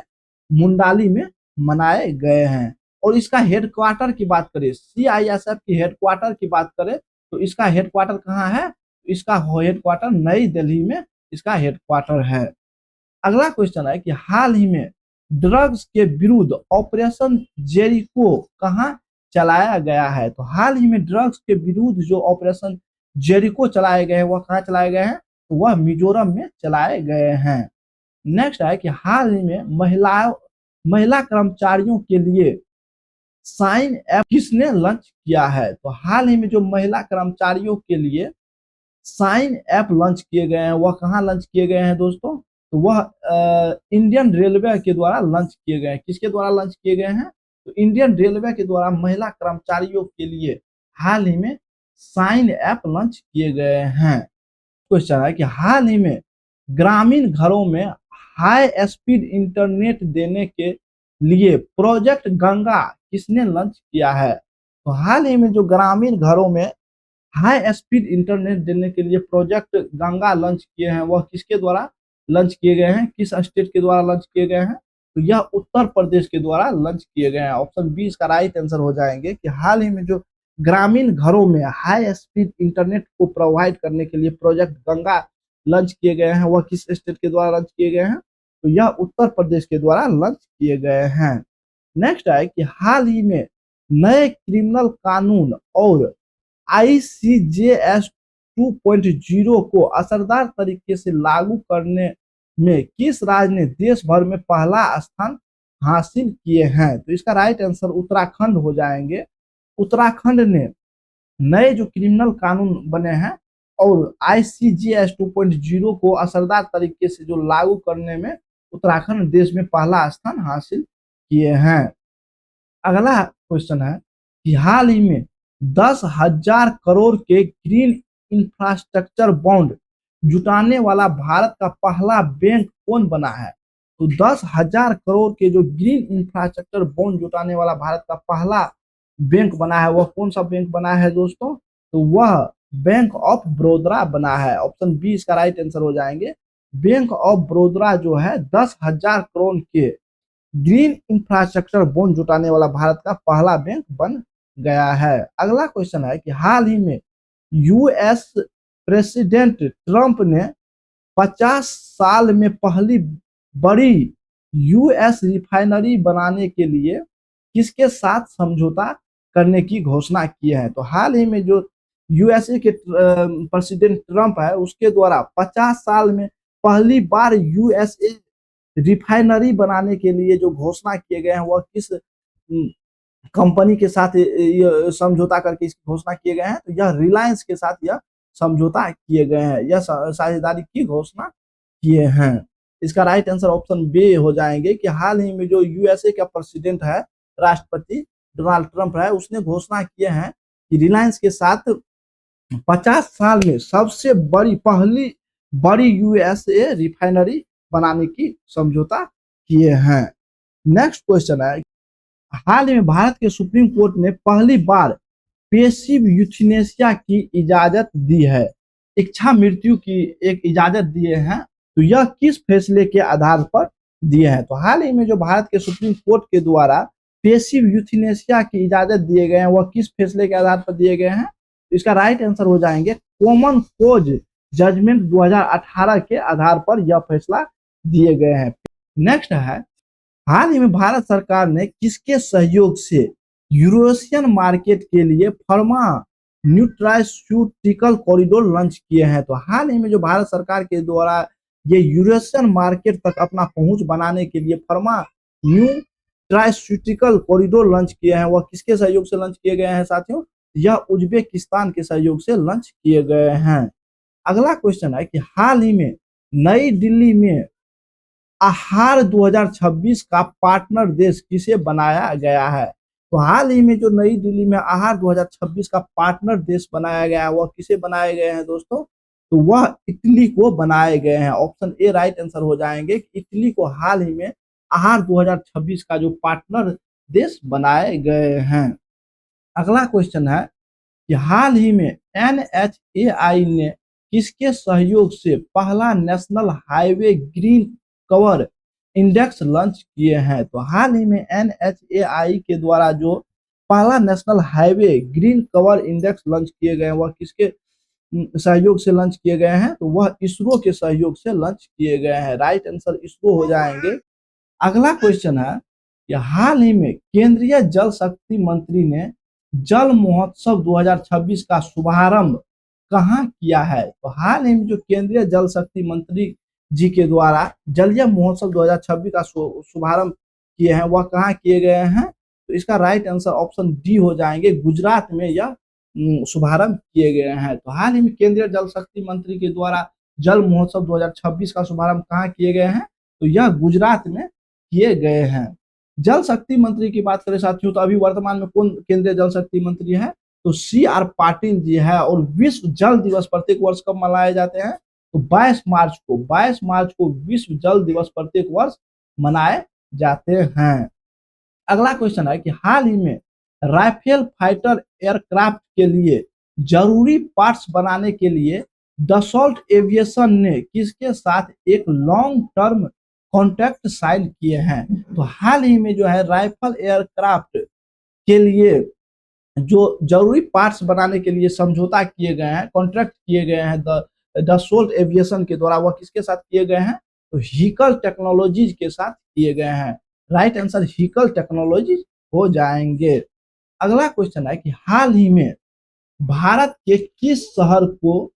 मुंडाली में मनाए गए हैं। और इसका हेडक्वार्टर की बात करें, CISF की हेडक्वार्टर की बात करें तो इसका हेडक्वार्टर कहाँ है? इसका हेडक्वार्टर नई दिल्ली में इसका हेडक्वार्टर है। अगला क्वेश्चन है कि हाल ही में ड्रग्स के विरुद्ध ऑपरेशन जेरिको कहाँ चलाया गया है? तो हाल ही में ड्रग्स के विरुद्ध जो ऑपरेशन जेरिको चलाए गए हैं वह कहाँ चलाए गए हैं? तो वह मिजोरम में चलाए गए हैं। नेक्स्ट है कि हाल ही में महिला कर्मचारियों के लिए साइन ऐप किसने लॉन्च किया है? तो हाल ही में जो महिला कर्मचारियों के लिए साइन ऐप लॉन्च किए गए हैं वह कहाँ लॉन्च किए गए हैं दोस्तों? तो वह इंडियन रेलवे के द्वारा लॉन्च किए गए हैं। किसके द्वारा लॉन्च किए गए हैं? तो इंडियन रेलवे के द्वारा महिला कर्मचारियों के लिए हाल ही में साइन ऐप लॉन्च किए गए हैं। क्वेश्चन है कि हाल ही में ग्रामीण घरों में हाई स्पीड इंटरनेट देने के लिए प्रोजेक्ट गंगा किसने लॉन्च किया है? तो हाल ही में जो ग्रामीण घरों में हाई स्पीड इंटरनेट देने के लिए प्रोजेक्ट गंगा लॉन्च किए हैं वह किसके द्वारा लॉन्च किए गए हैं? किस स्टेट के द्वारा लॉन्च किए गए हैं? तो यह उत्तर प्रदेश के द्वारा लॉन्च किए गए हैं। ऑप्शन बी इसका राइट आंसर हो जाएंगे कि हाल ही में जो ग्रामीण घरों में हाई स्पीड इंटरनेट को प्रोवाइड करने के लिए प्रोजेक्ट गंगा लॉन्च किए गए हैं वह किस स्टेट के द्वारा लॉन्च किए गए हैं? तो यह उत्तर प्रदेश के द्वारा लॉन्च किए गए हैं। नेक्स्ट है कि हाल ही में नए क्रिमिनल कानून और ICJS 2.0 को असरदार तरीके से लागू करने में किस राज्य ने देश भर में पहला स्थान हासिल किए हैं? तो इसका राइट आंसर उत्तराखंड हो जाएंगे। उत्तराखंड ने नए जो क्रिमिनल कानून बने हैं और ICJS 2.0 को असरदार तरीके से जो लागू करने में उत्तराखंड देश में पहला स्थान हासिल किए हैं। अगला क्वेश्चन है कि हाल ही में 10,000 करोड़ के ग्रीन इंफ्रास्ट्रक्चर बॉन्ड जुटाने वाला भारत का पहला बैंक कौन बना है? तो 10,000 करोड़ के जो ग्रीन इंफ्रास्ट्रक्चर बॉन्ड जुटाने वाला भारत का पहला बैंक बना है वह कौन सा बैंक बना है दोस्तों? तो वह बैंक ऑफ बड़ौदा बना है। ऑप्शन बी इसका राइट आंसर हो जाएंगे। बैंक ऑफ बड़ौदा जो है 10,000 करोड़ के ग्रीन इंफ्रास्ट्रक्चर बॉन्ड जुटाने वाला भारत का पहला बैंक बन गया है। अगला क्वेश्चन है कि हाल ही में यूएस प्रेसिडेंट ट्रंप ने 50 साल में पहली बड़ी यूएस रिफाइनरी बनाने के लिए किसके साथ समझौता करने की घोषणा की है? तो हाल ही में जो यूएसए के प्रेसिडेंट ट्रंप है उसके द्वारा 50 साल में पहली बार यूएसए रिफाइनरी बनाने के लिए जो घोषणा किए गए हैं वह किस कंपनी के साथ समझौता करके इसकी घोषणा किए गए हैं? तो यह रिलायंस के साथ यह समझौता किए गए हैं, यह साझेदारी की घोषणा किए हैं। इसका राइट आंसर ऑप्शन बी हो जाएंगे कि हाल ही में जो यूएसए का प्रेसिडेंट है राष्ट्रपति डोनाल्ड ट्रंप है उसने घोषणा किए हैं कि रिलायंस के साथ 50 साल में सबसे पहली बड़ी यूएसए रिफाइनरी बनाने की समझौता किए हैं। नेक्स्ट क्वेश्चन है हाल ही में भारत के सुप्रीम कोर्ट ने पहली बार पेसिव यूथनेसिया की इजाजत दी है, इच्छा मृत्यु की एक इजाजत दिए हैं। तो यह किस फैसले के आधार पर दिए हैं? तो हाल ही में जो भारत के सुप्रीम कोर्ट के द्वारा पेसिव यूथनेसिया की इजाजत दिए गए हैं वह किस फैसले के आधार पर दिए गए हैं? इसका राइट आंसर हो जाएंगे कॉमन कोज जजमेंट 2018 के आधार पर यह फैसला दिए गए हैं। नेक्स्ट है हाल ही में भारत सरकार ने किसके सहयोग से यूरोशियन मार्केट के लिए फार्मा न्यूट्रास्यूटिकल कॉरिडोर लॉन्च किए हैं? तो हाल ही में जो भारत सरकार के द्वारा ये यूरोशियन मार्केट तक अपना पहुंच बनाने के लिए फार्मा न्यूट्रास्यूटिकल कॉरिडोर लॉन्च किए हैं वह किसके सहयोग से लॉन्च किए गए हैं साथियों? यह उज्बेकिस्तान के सहयोग से लॉन्च किए गए हैं। अगला क्वेश्चन है कि हाल ही में नई दिल्ली में आहार 2026 का पार्टनर देश किसे बनाया गया है? तो हाल ही में जो नई दिल्ली में आहार 2026 का पार्टनर देश बनाया गया है वह किसे बनाए गए हैं दोस्तों? तो वह इटली को बनाए गए हैं। ऑप्शन ए राइट आंसर हो जाएंगे कि इटली को हाल ही में आहार 2026 का जो पार्टनर देश बनाए गए हैं। अगला क्वेश्चन है कि हाल ही में NHAI ने किसके सहयोग से पहला national highway green cover index launch किए हैं? तो हाल ही में NHAI के द्वारा जो पहला national highway green cover index launch किए गए हैं वह किसके सहयोग से लॉन्च किए गए हैं? तो वह इसरो के सहयोग से लॉन्च किए गए हैं। राइट आंसर इसरो हो जाएंगे। अगला क्वेश्चन है कि हाल ही में केंद्रीय जल शक्ति मंत्री ने जल महोत्सव 2026 का शुभारंभ कहाँ किया है? तो हाल ही में जो केंद्रीय जल शक्ति मंत्री जी के द्वारा जलीय महोत्सव 2026 का शुभारंभ किए हैं वह कहाँ किए गए हैं? तो इसका राइट आंसर ऑप्शन डी हो जाएंगे। गुजरात में यह शुभारंभ किए गए हैं। तो हाल ही में केंद्रीय जल शक्ति मंत्री के द्वारा जल महोत्सव 2026 का शुभारंभ कहाँ किए गए हैं? तो यह गुजरात में किए गए हैं। जल शक्ति मंत्री की बात करें साथियों तो अभी वर्तमान में कौन केंद्रीय जल शक्ति मंत्री है? तो CR पाटिल जी है। और विश्व जल दिवस प्रत्येक वर्ष कब मनाए जाते हैं? तो 22 मार्च को विश्व जल दिवस प्रत्येक वर्ष मनाए जाते हैं। अगला क्वेश्चन है कि हाल ही में राफेल फाइटर एयरक्राफ्ट के लिए जरूरी पार्ट्स बनाने के लिए डसॉल्ट एविएशन ने किसके साथ एक लॉन्ग टर्म कॉन्ट्रैक्ट साइन किए हैं? तो हाल ही में जो है राइफल एयरक्राफ्ट के लिए जो जरूरी पार्ट्स बनाने के लिए समझौता किए गए हैं, कॉन्ट्रैक्ट किए गए हैं डसॉल्ट एविएशन के द्वारा, वह किसके साथ किए गए हैं? तो हिकल टेक्नोलॉजीज के साथ किए गए हैं। राइट आंसर हिकल टेक्नोलॉजीज हो जाएंगे। अगला क्वेश्चन है कि हाल ही में भारत के किस शहर को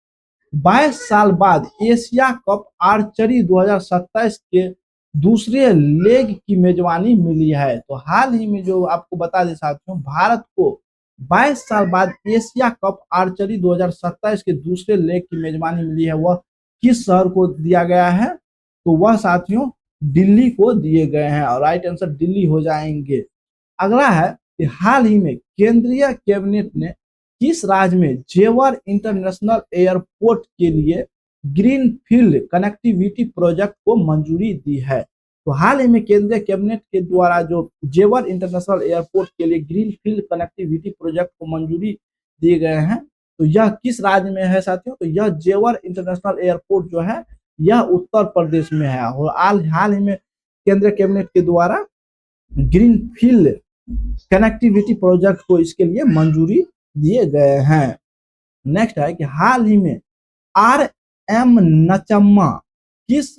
22 साल बाद एशिया कप आर्चरी 2027 के दूसरे लेग की मेजबानी मिली है? तो हाल ही में जो आपको बता दें साथियों, भारत को 22 साल बाद एशिया कप आर्चरी 2027 के दूसरे लेग की मेजबानी मिली है। वह किस शहर को दिया गया है? तो वह साथियों दिल्ली को दिए गए हैं। और राइट आंसर दिल्ली हो जाएंगे। अगला है कि हाल ही में केंद्रीय कैबिनेट ने किस राज्य में जेवर इंटरनेशनल एयरपोर्ट के लिए ग्रीन फील्ड कनेक्टिविटी प्रोजेक्ट को मंजूरी दी है? तो हाल ही में केंद्रीय कैबिनेट के द्वारा जो जेवर इंटरनेशनल एयरपोर्ट के लिए ग्रीन फील्ड कनेक्टिविटी प्रोजेक्ट को मंजूरी दिए गए हैं, तो यह किस राज्य में है साथियों? तो यह जेवर इंटरनेशनल एयरपोर्ट जो है यह उत्तर प्रदेश में है। और हाल ही में केंद्रीय कैबिनेट के द्वारा ग्रीन फील्ड कनेक्टिविटी प्रोजेक्ट को इसके लिए मंजूरी दिए गए हैं। नेक्स्ट है कि हाल ही में RM नचम्मा किस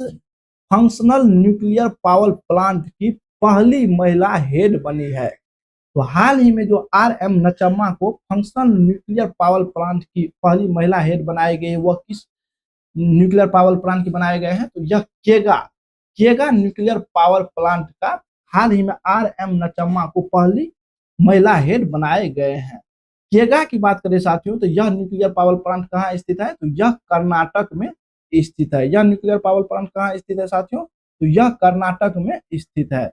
फंक्शनल न्यूक्लियर पावर प्लांट की पहली महिला हेड बनी है? तो हाल ही में जो RM नचम्मा को फंक्शनल न्यूक्लियर पावर प्लांट की पहली महिला हेड बनाए गए, वह किस न्यूक्लियर पावर प्लांट के बनाए गए हैं? तो यह केगा न्यूक्लियर पावर प्लांट का हाल ही में RM नचम्मा को पहली महिला हेड बनाए गए हैं। केगा की बात करें साथियों तो यह न्यूक्लियर पावर प्लांट कहाँ स्थित है? तो यह कर्नाटक में स्थित है। यह न्यूक्लियर पावर प्लांट कहाँ स्थित है साथियों? तो यह कर्नाटक में स्थित है।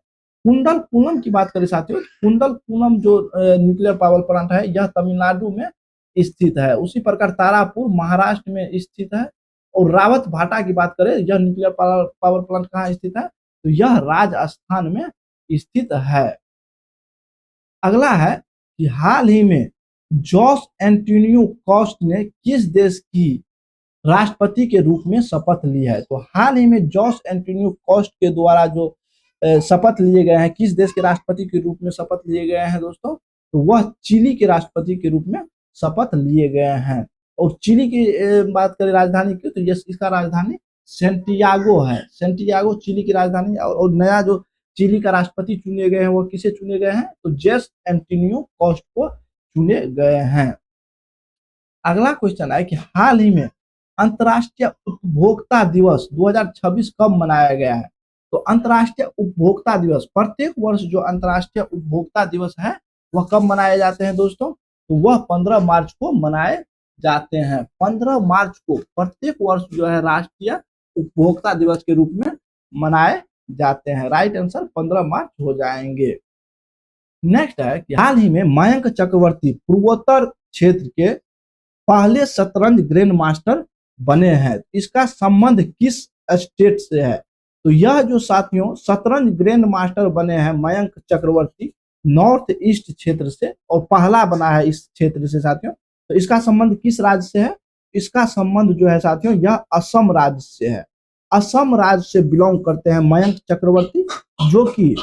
कुंडलकुलम की बात करें साथियों, कुंडलकुलम जो न्यूक्लियर पावर प्लांट है यह तमिलनाडु में स्थित है। उसी प्रकार तारापुर महाराष्ट्र में स्थित है। और रावत भाटा की बात करें, यह न्यूक्लियर पावर प्लांट कहाँ स्थित है? तो यह राजस्थान में स्थित है। अगला है कि हाल ही में जॉस एंटोनियो कोस्ट ने किस देश की राष्ट्रपति के रूप में शपथ ली है? तो हाल ही में जॉस एंटोनियो कोस्ट के द्वारा जो शपथ लिए गए हैं, किस देश के राष्ट्रपति के रूप में शपथ लिए गए हैं दोस्तों? तो वह चिली के राष्ट्रपति के रूप में शपथ लिए गए हैं। और चिली की बात करें राजधानी की, तो इसका राजधानी सेंटियागो है। सेंटियागो चिली की राजधानी। और नया जो चिली का राष्ट्रपति चुने गए हैं वो किसे चुने गए हैं? तो जॉस एंटोनियो कोस्ट को चुने गए हैं। अगला क्वेश्चन है कि हाल ही में अंतर्राष्ट्रीय उपभोक्ता दिवस 2026 कब मनाया गया है? तो अंतर्राष्ट्रीय उपभोक्ता दिवस, प्रत्येक वर्ष जो अंतर्राष्ट्रीय उपभोक्ता दिवस है वह कब मनाए जाते हैं दोस्तों? तो वह 15 मार्च को मनाए जाते हैं। 15 मार्च को प्रत्येक वर्ष जो है राष्ट्रीय उपभोक्ता दिवस के रूप में मनाए जाते हैं। राइट आंसर 15 मार्च हो जाएंगे। नेक्स्ट है कि हाल ही में मयंक चक्रवर्ती पूर्वोत्तर क्षेत्र के पहले शतरंज ग्रैंड मास्टर बने हैं। इसका संबंध किस स्टेट से है? तो यह जो साथियों शतरंज ग्रैंड मास्टर बने हैं मयंक चक्रवर्ती, नॉर्थ ईस्ट क्षेत्र से और पहला बना है इस क्षेत्र से साथियों। तो इसका संबंध किस राज्य से है? इसका संबंध जो है साथियों यह असम राज्य से है। असम राज्य से बिलोंग करते हैं मयंक चक्रवर्ती, जो कि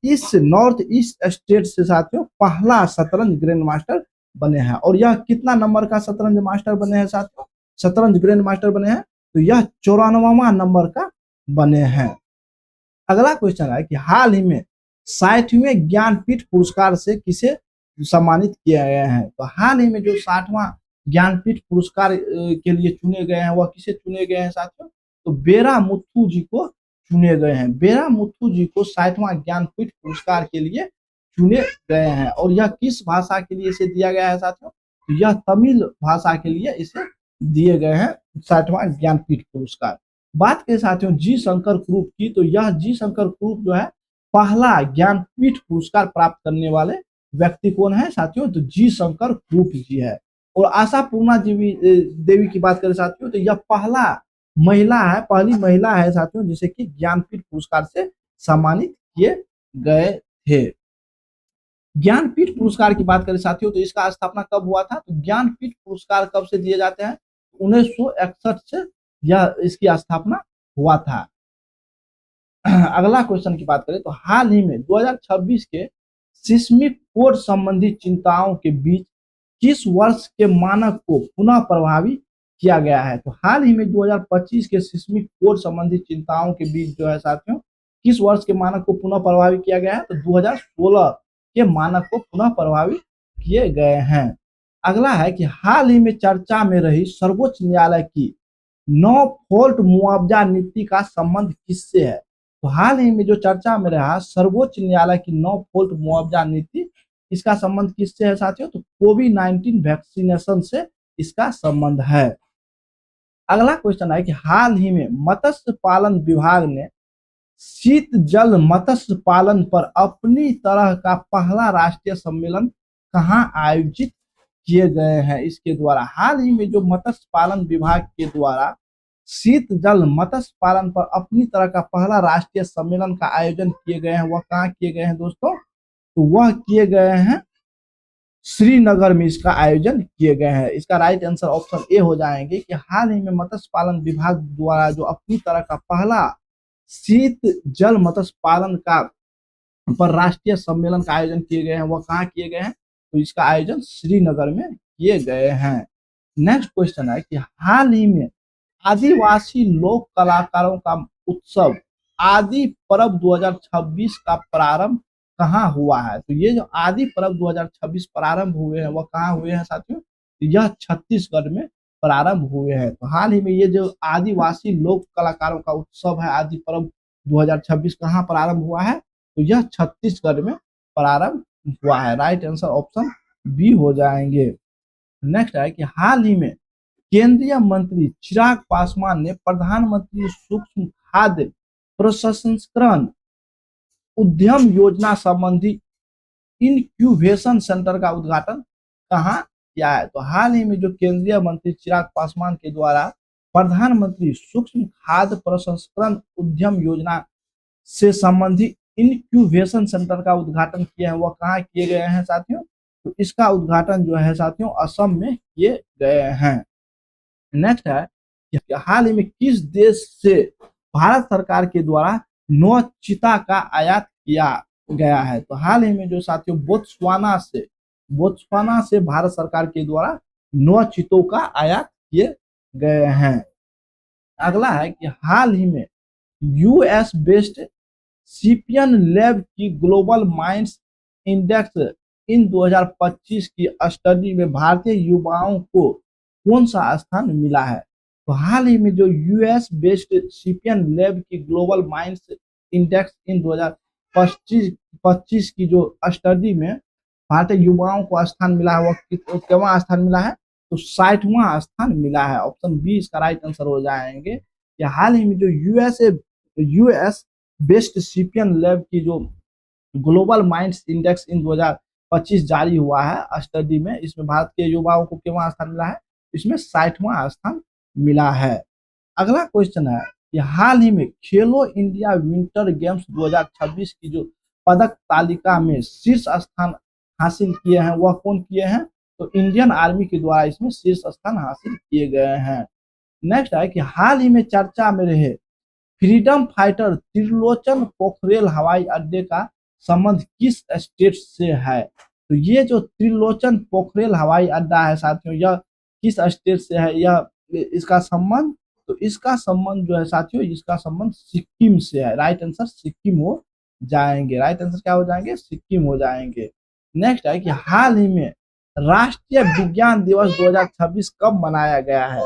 इस नॉर्थ ईस्ट स्टेट से साथियों पहला शतरंज ग्रैंड मास्टर बने हैं। और यह कितना नंबर का शतरंज मास्टर बने हैं साथियों? शतरंज ग्रैंड मास्टर बने हैं तो यह 94वां नंबर का बने हैं। अगला क्वेश्चन है कि हाल ही में 60वें ज्ञानपीठ पुरस्कार से किसे सम्मानित किया गया है? तो हाल ही में जो 60वां ज्ञानपीठ पुरस्कार के लिए चुने गए हैं वह किसे चुने गए हैं साथियों? तो बेरा मुथु जी को चुने गए हैं। बेरा मुथु जी को 60वां ज्ञानपीठ पुरस्कार के लिए चुने गए हैं। और यह किस भाषा के लिए इसे दिया गया है साथियों? तो यह तमिल भाषा के लिए इसे दिए गए हैं 60वां ज्ञानपीठ पुरस्कार। बात करें साथियों जी शंकर ग्रुप की, तो यह जी शंकर ग्रुप जो है पहला ज्ञानपीठ पुरस्कार प्राप्त करने वाले व्यक्ति कौन है साथियों? तो जी शंकर ग्रुप जी है। और आशापूर्णा देवी की बात करें साथियों तो यह पहली महिला है साथियों जिसे कि ज्ञानपीठ पुरस्कार से सम्मानित किए गए थे। ज्ञानपीठ पुरस्कार की बात करें साथियों तो इसका स्थापना कब हुआ था? तो ज्ञानपीठ पुरस्कार कब से दिए जाते हैं? 1961 से यह इसकी स्थापना हुआ था। अगला क्वेश्चन की बात करें तो हाल ही में 2026 के सिस्मिक कोड संबंधी चिंताओं के बीच किस वर्ष के मानक को पुनः प्रभावी किया गया है? तो हाल ही में 2025 के सिस्मिक कोड संबंधी चिंताओं के बीच जो है साथियों किस वर्ष के मानक को पुनः प्रभावी किया गया है? तो 2016 के मानक को पुनः प्रभावी किए गए हैं। अगला है कि हाल ही में चर्चा में रही सर्वोच्च न्यायालय की नो फॉल्ट मुआवजा नीति का संबंध किससे है? तो हाल ही में जो चर्चा में रहा सर्वोच्च न्यायालय की नो फॉल्ट मुआवजा नीति, इसका संबंध किससे है साथियों? तो कोविड-19 वैक्सीनेशन से इसका संबंध है। अगला क्वेश्चन है कि हाल ही में मत्स्य पालन विभाग ने शीत जल मत्स्य पालन पर अपनी तरह का पहला राष्ट्रीय सम्मेलन कहां आयोजित किए गए हैं? इसके द्वारा हाल ही में जो मत्स्य पालन विभाग के द्वारा शीत जल मत्स्य पालन पर अपनी तरह का पहला राष्ट्रीय सम्मेलन का आयोजन किए गए हैं, वह कहाँ किए गए हैं दोस्तों? तो वह किए गए हैं श्रीनगर में इसका आयोजन किए गए हैं। इसका राइट आंसर ऑप्शन ए हो जाएंगे कि हाल ही में मत्स्य पालन विभाग द्वारा जो अपनी तरह का पहला शीत जल मत्स्य पालन का पर राष्ट्रीय सम्मेलन का आयोजन किए गए हैं, वह कहाँ किए गए हैं? तो इसका आयोजन श्रीनगर में किए गए हैं। नेक्स्ट क्वेश्चन है कि हाल ही में आदिवासी लोक कलाकारों का उत्सव आदि पर्व 2026 का प्रारंभ कहाँ हुआ है? तो ये जो आदि पर्व 2026 प्रारंभ हुए हैं वह कहाँ हुए हैं साथियों? तो यह छत्तीसगढ़ में प्रारंभ हुए हैं। तो हाल ही में ये जो आदिवासी लोक कलाकारों का उत्सव है आदि पर्व 2026 कहाँ प्रारंभ हुआ है? तो यह छत्तीसगढ़ में प्रारंभ हुआ है। राइट आंसर ऑप्शन बी हो जाएंगे। नेक्स्ट है कि हाल ही में केंद्रीय मंत्री चिराग पासवान ने प्रधानमंत्री सूक्ष्म खाद्य प्रसंस्करण उद्यम योजना संबंधी इनक्यूबेशन सेंटर का उद्घाटन कहाँ किया है? तो हाल ही में जो केंद्रीय मंत्री चिराग पासवान के द्वारा प्रधानमंत्री सूक्ष्म खाद्य प्रसंस्करण उद्यम योजना से संबंधी इनक्यूबेशन सेंटर का उद्घाटन किए हैं, वह कहाँ किए गए हैं साथियों? तो इसका उद्घाटन जो है साथियों असम में किए गए हैं। नेक्स्ट है कि हाल ही में किस देश से भारत सरकार के द्वारा नौ चीता का आयात किया गया है? तो हाल ही में जो साथियों बोत्सवाना से भारत सरकार के द्वारा 9 चीतों का आयात किए गए हैं। अगला है कि हाल ही में यूएस बेस्ड सीपियन लैब की ग्लोबल माइंड्स इंडेक्स इन 2025 की स्टडी में भारतीय युवाओं को कौन सा स्थान मिला है? तो हाल ही में जो यूएस बेस्ड सीपियन लैब की ग्लोबल माइंड्स इंडेक्स इन 2025 की जो स्टडी में भारतीय युवाओं को स्थान मिला है वह कितना स्थान मिला है? तो 60वां स्थान मिला है। ऑप्शन बी इसका राइट आंसर हो जाएंगे। कि हाल ही में जो यूएस बेस्ट सीपियन लैब की जो ग्लोबल माइंड्स इंडेक्स इन 2025 जारी हुआ है स्टडी में, इसमें भारत के युवाओं को कितना स्थान मिला है? इसमें 60वां स्थान मिला है। अगला क्वेश्चन है कि हाल ही में खेलो इंडिया विंटर गेम्स 2026 की जो पदक तालिका में शीर्ष स्थान हासिल किए हैं वह कौन किए हैं? तो इंडियन आर्मी के द्वारा इसमें शीर्ष स्थान हासिल किए गए हैं। नेक्स्ट है कि हाल ही में चर्चा में रहे फ्रीडम फाइटर त्रिलोचन पोखरेल हवाई अड्डे का संबंध किस स्टेट से है? तो ये जो त्रिलोचन पोखरेल हवाई अड्डा है साथियों, यह किस स्टेट से है? यह इसका संबंध, तो इसका संबंध जो है साथियों, इसका संबंध सिक्किम से है। राइट आंसर सिक्किम हो जाएंगे। राइट आंसर क्या हो जाएंगे? सिक्किम हो जाएंगे। नेक्स्ट है कि हाल ही में राष्ट्रीय विज्ञान दिवस 2026 कब मनाया गया है?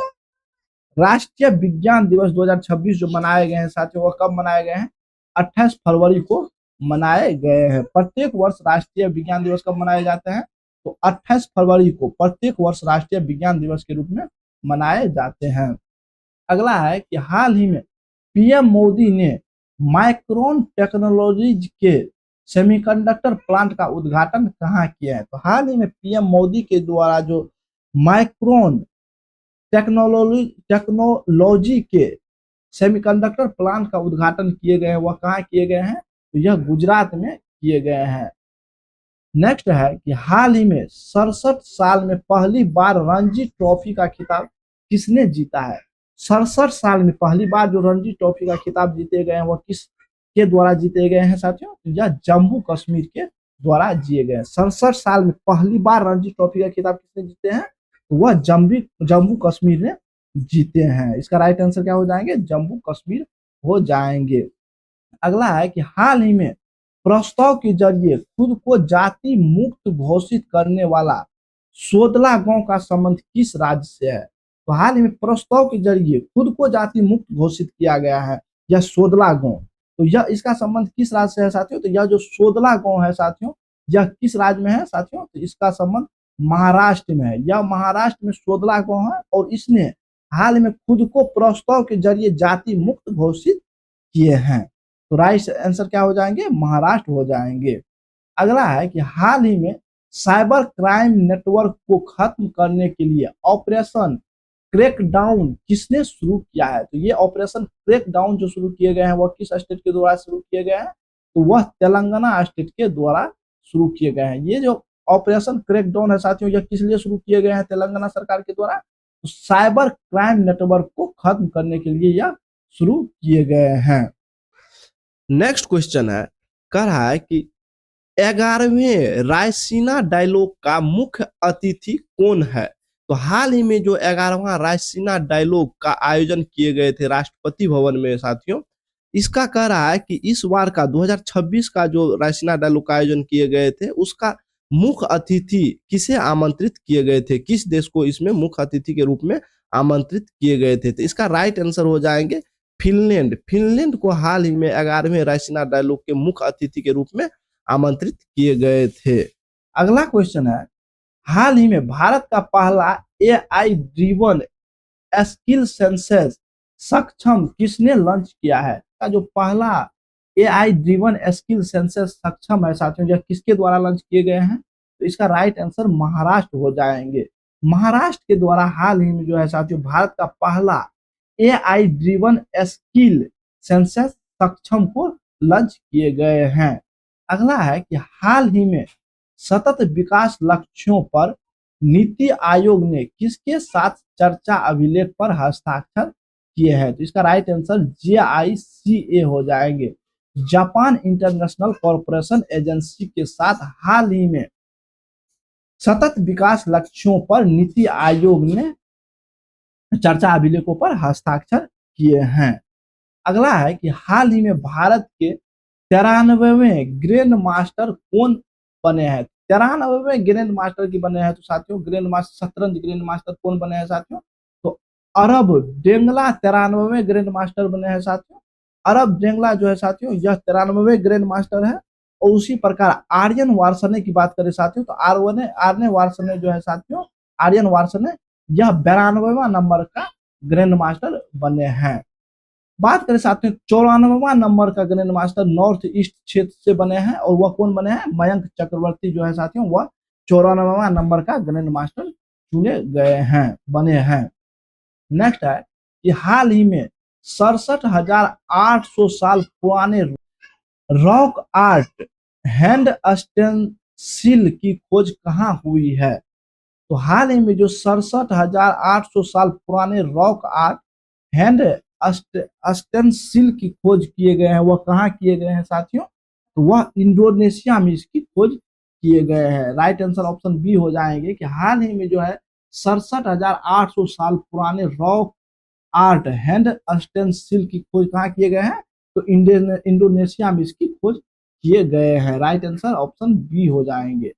राष्ट्रीय विज्ञान दिवस 2026 जो मनाए गए हैं साथियों, वह कब मनाए गए हैं? 28 फरवरी को मनाए गए हैं। प्रत्येक वर्ष राष्ट्रीय विज्ञान दिवस कब मनाए जाते हैं? तो 28 फरवरी को प्रत्येक वर्ष राष्ट्रीय विज्ञान दिवस के रूप में मनाए जाते हैं। अगला है कि हाल ही में पीएम मोदी ने माइक्रोन टेक्नोलॉजीज के सेमीकंडक्टर प्लांट का उद्घाटन कहाँ किया है? तो हाल ही में पीएम मोदी के द्वारा जो माइक्रोन टेक्नोलॉजी के सेमीकंडक्टर प्लांट का उद्घाटन किए गए हैं, वह कहाँ किए गए हैं? तो यह गुजरात में किए गए हैं। नेक्स्ट है कि हाल ही में 67 साल में पहली बार रणजी ट्रॉफी का खिताब किसने जीता है? 67 साल में पहली बार जो रणजी ट्रॉफी का खिताब जीते गए हैं वह किस के द्वारा जीते गए हैं साथियों? यह जम्मू कश्मीर के द्वारा जीते गए हैं। 67 साल में पहली बार रणजी ट्रॉफी का खिताब किसने जीते हैं? वह जम्मू कश्मीर ने जीते हैं। इसका राइट आंसर क्या हो जाएंगे? जम्मू कश्मीर हो जाएंगे। अगला है कि हाल ही में प्रस्ताव के जरिए खुद को जाति मुक्त घोषित करने वाला सोदला गांव का संबंध किस राज्य से है? तो हाल ही में प्रस्ताव के जरिए खुद को जाति मुक्त घोषित किया गया है यह सोदला गांव, तो यह इसका संबंध किस राज्य से है साथियों? तो यह जो सोदला गांव है साथियों, यह किस राज्य में है साथियों? तो इसका संबंध महाराष्ट्र में है। यह महाराष्ट्र में सोदला गांव है और इसने हाल में खुद को प्रस्ताव के जरिए जाति मुक्त घोषित किए हैं। तो राइट आंसर क्या हो जाएंगे? महाराष्ट्र हो जाएंगे। अगला है कि हाल ही में साइबर क्राइम नेटवर्क को खत्म करने के लिए ऑपरेशन क्रैकडाउन किसने शुरू किया है? तो ये ऑपरेशन क्रैकडाउन जो शुरू किए गए हैं वह किस स्टेट के द्वारा शुरू किए गए हैं? तो वह तेलंगाना स्टेट के द्वारा शुरू किए गए हैं। ये जो ऑपरेशन क्रैकडाउन है साथियों, यह किस लिए शुरू किए गए हैं तेलंगाना सरकार के द्वारा? तो साइबर क्राइम नेटवर्क को खत्म करने के लिए यह शुरू किए गए हैं। नेक्स्ट क्वेश्चन है, कह रहा है कि 11वें रायसीना डायलॉग का मुख्य अतिथि कौन है? तो हाल ही में जो 11वां रायसीना डायलॉग का आयोजन किए गए थे राष्ट्रपति भवन में साथियों, इसका कह रहा है कि इस बार का 2026 का जो रायसीना डायलॉग का आयोजन किए गए थे उसका मुख्य अतिथि किसे आमंत्रित किए गए थे? किस देश को इसमें मुख्य अतिथि के रूप में आमंत्रित किए गए थे? तो इसका राइट आंसर हो जाएंगे फिनलैंड। फिनलैंड को हाल ही में 11वें रायसीना डायलॉग के मुख्य अतिथि के रूप में आमंत्रित किए गए थे। अगला क्वेश्चन है, हाल ही में भारत का पहला एआई ड्रिवन स्किल सेंसस सक्षम किसने लॉन्च किया है? का जो पहला एआई ड्रिवन स्किल सेंसस सक्षम है साथियों, यह किसके द्वारा लॉन्च किए गए हैं? तो इसका राइट आंसर महाराष्ट्र हो जाएंगे। महाराष्ट्र के द्वारा हाल ही में जो है साथियों भारत का पहला एआई ड्रिवन स्किल सेंसस सक्षम को लॉन्च किए गए हैं। अगला है कि हाल ही में सतत विकास लक्ष्यों पर नीति आयोग ने किसके साथ चर्चा अभिलेख पर हस्ताक्षर किए हैं? तो इसका राइट आंसर JICA हो जाएंगे। जापान इंटरनेशनल कॉरपोरेशन एजेंसी के साथ हाल ही में सतत विकास लक्ष्यों पर नीति आयोग ने चर्चा अभिलेखों पर हस्ताक्षर किए हैं। अगला है कि हाल ही में भारत के 93वें ग्रैंड मास्टर कौन बने हैं? 93वें ग्रैंड मास्टर की बने हैं तो साथियों ग्रैंड मास्टर शतरंज ग्रैंड मास्टर कौन बने हैं साथियों? तो अरब डेंगला 93वें ग्रैंड मास्टर बने हैं साथियों। अरब डेंगला जो है साथियों यह 93वें ग्रैंड मास्टर है। और उसी प्रकार आर्यन वार्सने की बात करें साथियों तो आर्यन वार्सने जो है साथियों, आर्यन वार्सने यह 92वां नंबर का ग्रैंड मास्टर बने हैं। बात करें साथियों 94वां नंबर का ग्रैंड मास्टर नॉर्थ ईस्ट क्षेत्र से बने हैं और वह कौन बने हैं? मयंक चक्रवर्ती जो है साथियों वह 94वां नंबर का ग्रैंड मास्टर चुने गए हैं, बने हैं। नेक्स्ट है कि हाल ही में 67,800 साल पुराने रॉक आर्ट हैंड स्टेंसिल की खोज कहाँ हुई है? तो हाल ही में जो 67,800 साल पुराने रॉक आर्ट हैंड स्टेंसिल की खोज किए गए हैं, वह कहाँ किए गए हैं साथियों? तो वह इंडोनेशिया में इसकी खोज किए गए हैं। राइट आंसर ऑप्शन बी हो जाएंगे कि हाल ही में जो है 67,800 साल पुराने रॉक आर्ट हैंड स्टेंसिल की खोज कहाँ किए गए हैं? तो इंडोनेशिया में इसकी खोज किए गए हैं। राइट आंसर ऑप्शन बी हो जाएंगे।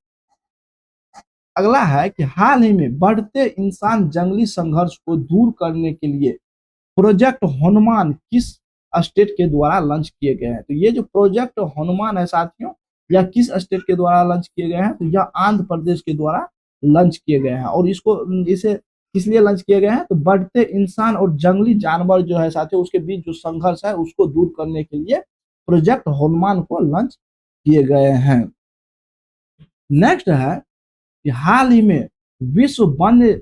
अगला है कि हाल ही में बढ़ते इंसान जंगली संघर्ष को दूर करने के लिए प्रोजेक्ट हनुमान किस स्टेट के द्वारा लॉन्च किए गए हैं? तो ये जो प्रोजेक्ट हनुमान है साथियों, यह किस स्टेट के द्वारा लॉन्च किए गए हैं? तो यह आंध्र प्रदेश के द्वारा लॉन्च किए गए हैं। और इसे किस लिए लॉन्च किए गए हैं? तो बढ़ते इंसान और जंगली जानवर जो है साथियों, उसके बीच जो संघर्ष है उसको दूर करने के लिए प्रोजेक्ट हनुमान को लॉन्च किए गए हैं। नेक्स्ट है कि हाल ही में विश्व वन्य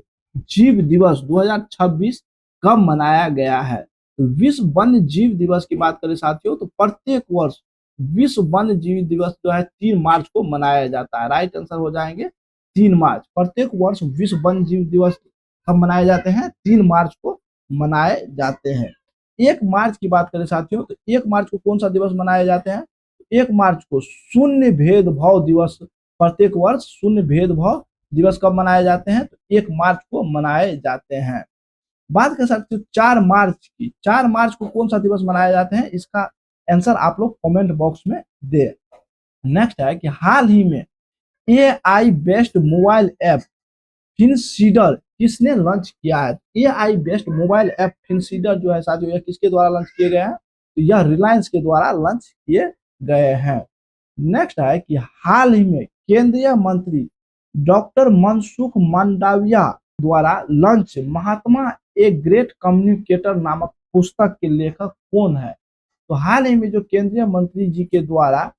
जीव दिवस 2026 कब मनाया गया है? तो विश्व वन्य जीव दिवस की बात करें साथियों, तो प्रत्येक वर्ष विश्व वन्य जीव दिवस जो है 3 मार्च को मनाया जाता है। राइट आंसर हो जाएंगे 3 मार्च। प्रत्येक वर्ष विश्व वन्य जीव दिवस कब मनाए जाते हैं? 3 मार्च को मनाए जाते हैं। 1 मार्च की बात करें साथियों, तो 1 मार्च को कौन सा दिवस मनाए जाते हैं? 1 मार्च को शून्य भेदभाव दिवस, प्रत्येक वर्ष शून्य भेदभाव दिवस कब मनाए जाते हैं? तो 1 मार्च को मनाए जाते हैं। बात कर सकते हो 4 मार्च की, 4 मार्च को कौन सा दिवस मनाए जाते हैं? इसका आंसर आप लोग कमेंट बॉक्स में दे। नेक्स्ट है कि हाल ही में एआई बेस्ड मोबाइल ऐप फिनसीडर किसने लॉन्च किया है? एआई बेस्ड मोबाइल ऐप फिनसीडर जो है साथियों, यह किसके द्वारा लॉन्च किए गए हैं? तो यह रिलायंस के द्वारा लॉन्च किए गए हैं। नेक्स्ट है कि हाल ही में केंद्रीय मंत्री डॉक्टर मनसुख मंडाविया द्वारा launch Mahatma a great communicator नामक पुस्तक के लेखक कौन है? तो हाल ही में जो केंद्रीय मंत्री जी के द्वारा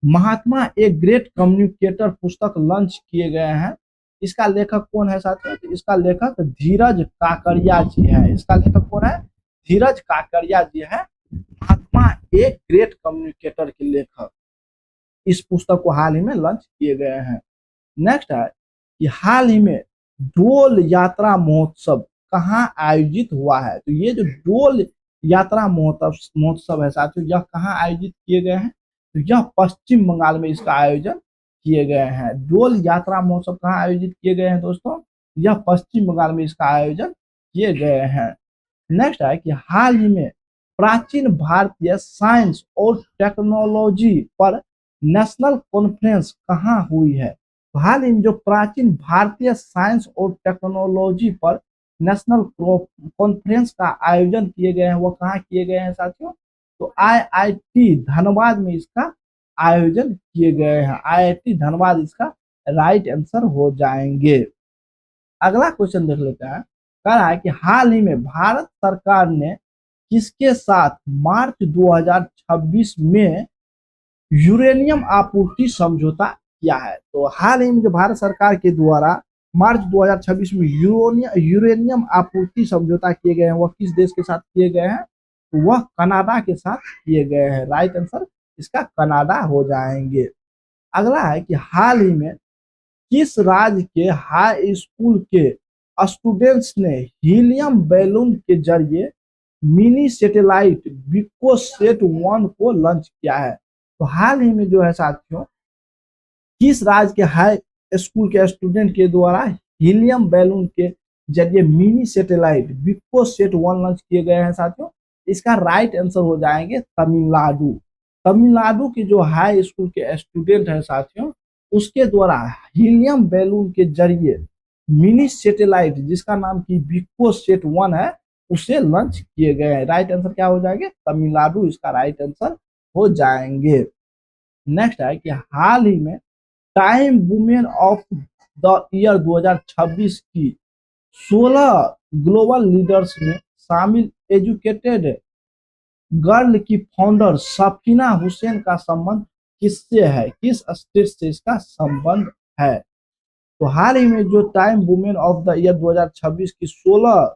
महात्मा ए ग्रेट कम्युनिकेटर पुस्तक लॉन्च किए गए हैं, इसका लेखक कौन है साथियों? तो इसका लेखक धीरज काकड़िया जी है। इसका लेखक कौन है? धीरज काकड़िया जी है, महात्मा ए ग्रेट कम्युनिकेटर के लेखक। इस पुस्तक को हाल ही में लॉन्च किए गए हैं। नेक्स्ट है कि हाल ही में डोल यात्रा महोत्सव कहाँ आयोजित हुआ है? तो ये जो डोल यात्रा महोत्सव है साथियों, यह कहाँ आयोजित किए गए हैं? तो यह पश्चिम बंगाल में इसका आयोजन किए गए हैं। डोल यात्रा महोत्सव कहाँ आयोजित किए गए हैं दोस्तों? यह पश्चिम बंगाल में इसका आयोजन किए गए हैं। नेक्स्ट है कि हाल ही में प्राचीन भारतीय साइंस और टेक्नोलॉजी पर नेशनल कॉन्फ्रेंस कहाँ हुई है? हाल ही में जो प्राचीन भारतीय साइंस और टेक्नोलॉजी पर नेशनल कॉन्फ्रेंस का आयोजन किए गए हैं, वो कहाँ किए गए हैं साथियों? तो आईआईटी धनबाद में इसका आयोजन किए गए हैं। आईआईटी धनबाद इसका राइट आंसर हो जाएंगे। अगला क्वेश्चन देख लेते हैं। कह रहा है कि हाल ही में भारत सरकार ने किसके साथ मार्च 2026 में यूरेनियम आपूर्ति समझौता किया है? तो हाल ही में जो भारत सरकार के द्वारा मार्च 2026 में यूरेनियम आपूर्ति समझौता किए गए हैं, वह किस देश के साथ किए गए हैं? तो वह कनाडा के साथ किए गए हैं। राइट आंसर इसका कनाडा हो जाएंगे। अगला है कि हाल ही में किस राज्य के हाई स्कूल के स्टूडेंट्स ने हीलियम बैलून के जरिए मिनी सैटेलाइट विक्रोसेट-1 को लॉन्च किया है? तो हाल ही में जो है साथियों, किस राज्य के हाई स्कूल के स्टूडेंट के द्वारा हीलियम बैलून के जरिए मिनी सैटेलाइट विक्रोसेट-1 लॉन्च किए गए हैं साथियों? इसका राइट आंसर हो जाएंगे तमिलनाडु। तमिलनाडु की जो हाई स्कूल के स्टूडेंट है साथियों, उसके द्वारा हीलियम बैलून के जरिए मिनी सैटेलाइट जिसका नाम की विक्रोसेट-1 है, उसे लॉन्च किए गए हैं। राइट आंसर क्या हो जाएंगे? तमिलनाडु इसका राइट आंसर हो जाएंगे। नेक्स्ट है कि हाल ही में time women of the year 2026 की 16 ग्लोबल लीडर्स में शामिल एजुकेटेड गर्ल की फाउंडर सफीना हुसैन का संबंध किससे है? किस स्टेट से इसका संबंध है? तो हाल ही में जो time women of the year 2026 की 16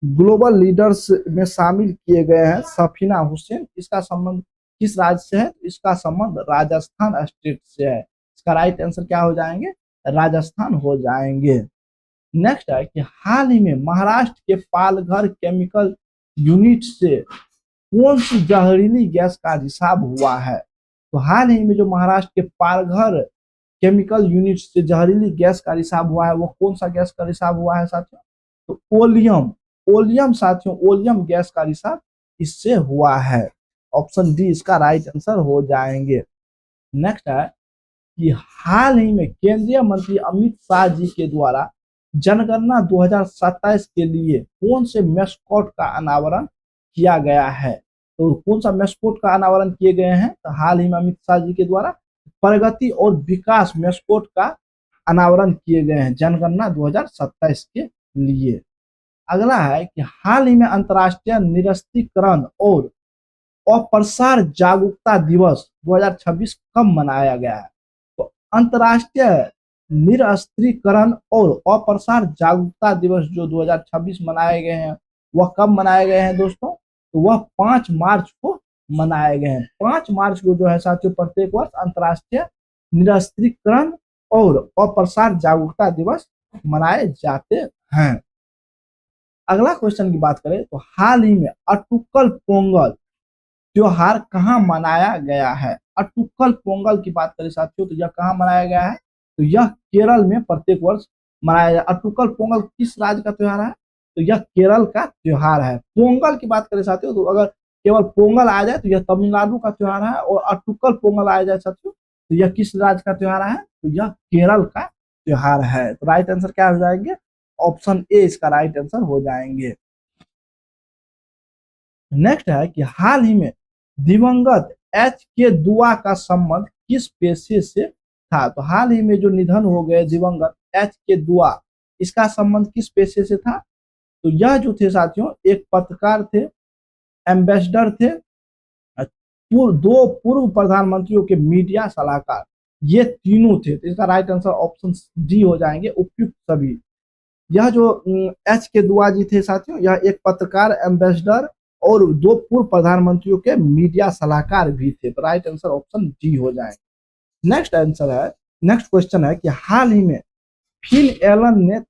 ग्लोबल लीडर्स में शामिल किए गए हैं सफीना हुसैन, इसका संबंध किस राज्य से है? तो इसका संबंध राजस्थान स्टेट से है। इसका राइट आंसर क्या हो जाएंगे? राजस्थान हो जाएंगे। नेक्स्ट है कि हाल ही में महाराष्ट्र के पालघर केमिकल यूनिट से कौन सी जहरीली गैस का रिसाव हुआ है? तो हाल ही में जो महाराष्ट्र के पालघर केमिकल यूनिट से जहरीली गैस का रिसाव हुआ है, वो कौन सा गैस का रिसाव हुआ है साथियों? तो ओलियम, ओलियम साथियों, ओलियम गैस का रिसाव इससे हुआ है। ऑप्शन डी इसका राइट आंसर हो जाएंगे। नेक्स्ट है कि हाल ही में केंद्रीय मंत्री अमित शाह जी के द्वारा जनगणना 2027 के लिए कौन से मैस्कॉट का अनावरण किया गया है? तो कौन सा मैस्कॉट का अनावरण किए गए हैं? तो हाल ही में अमित शाह जी के द्वारा प्रगति और विकास मैस्कॉट का अनावरण किए गए हैं जनगणना 2027 के लिए। अगला है कि हाल ही में अंतर्राष्ट्रीय निरस्त्रीकरण और अप्रसार जागरूकता दिवस 2026 कब मनाया गया है? तो अंतर्राष्ट्रीय निरस्त्रीकरण और अप्रसार जागरूकता दिवस जो 2026 मनाए गए हैं, वह कब मनाए गए हैं दोस्तों? तो वह 5 मार्च को मनाए गए हैं। 5 मार्च को जो है साथियों प्रत्येक वर्ष अंतर्राष्ट्रीय निरस्त्रीकरण और अप्रसार जागरूकता दिवस मनाए जाते हैं। अगला क्वेश्चन की बात करें तो हाल ही में अटुक्कल पोंगल त्योहार कहाँ मनाया गया है? अटुक्कल पोंगल की बात करें साथियों तो यह कहाँ मनाया गया है? तो यह केरल में प्रत्येक वर्ष मनाया जाए। अटुक्कल पोंगल किस राज्य का त्योहार है? तो यह केरल का त्योहार है। पोंगल की बात करें साथियों तो अगर केवल पोंगल आ जाए तो यह तमिलनाडु का त्योहार है, और अटुक्कल पोंगल आ जाए साथियों तो यह किस राज्य का त्योहार है? तो यह केरल का त्योहार है। तो राइट आंसर क्या हो जाएंगे? ऑप्शन ए इसका राइट आंसर हो जाएंगे। नेक्स्ट है कि हाल ही में दिवंगत एच के दुआ का संबंध किस पेशे से था? तो हाल ही में जो निधन हो गए दिवंगत एच के दुआ, इसका संबंध किस पेशे से था? तो यह जो थे साथियों एक पत्रकार थे, एम्बेसडर थे, दो पूर्व प्रधानमंत्रियों के मीडिया सलाहकार, ये तीनों थे। तो इसका राइट आंसर ऑप्शन डी हो जाएंगे, उपयुक्त सभी। यह जो एच के दुआ जी थे साथियों, यह एक पत्रकार, एम्बेसडर और 2 पूर्व प्रधानमंत्रियों के मीडिया सलाहकार भी थे। तो राइट आंसर ऑप्शन डी हो जाएंगे। नेक्स्ट आंसर है, नेक्स्ट क्वेश्चन है कि हाल ही में फिल एलन ने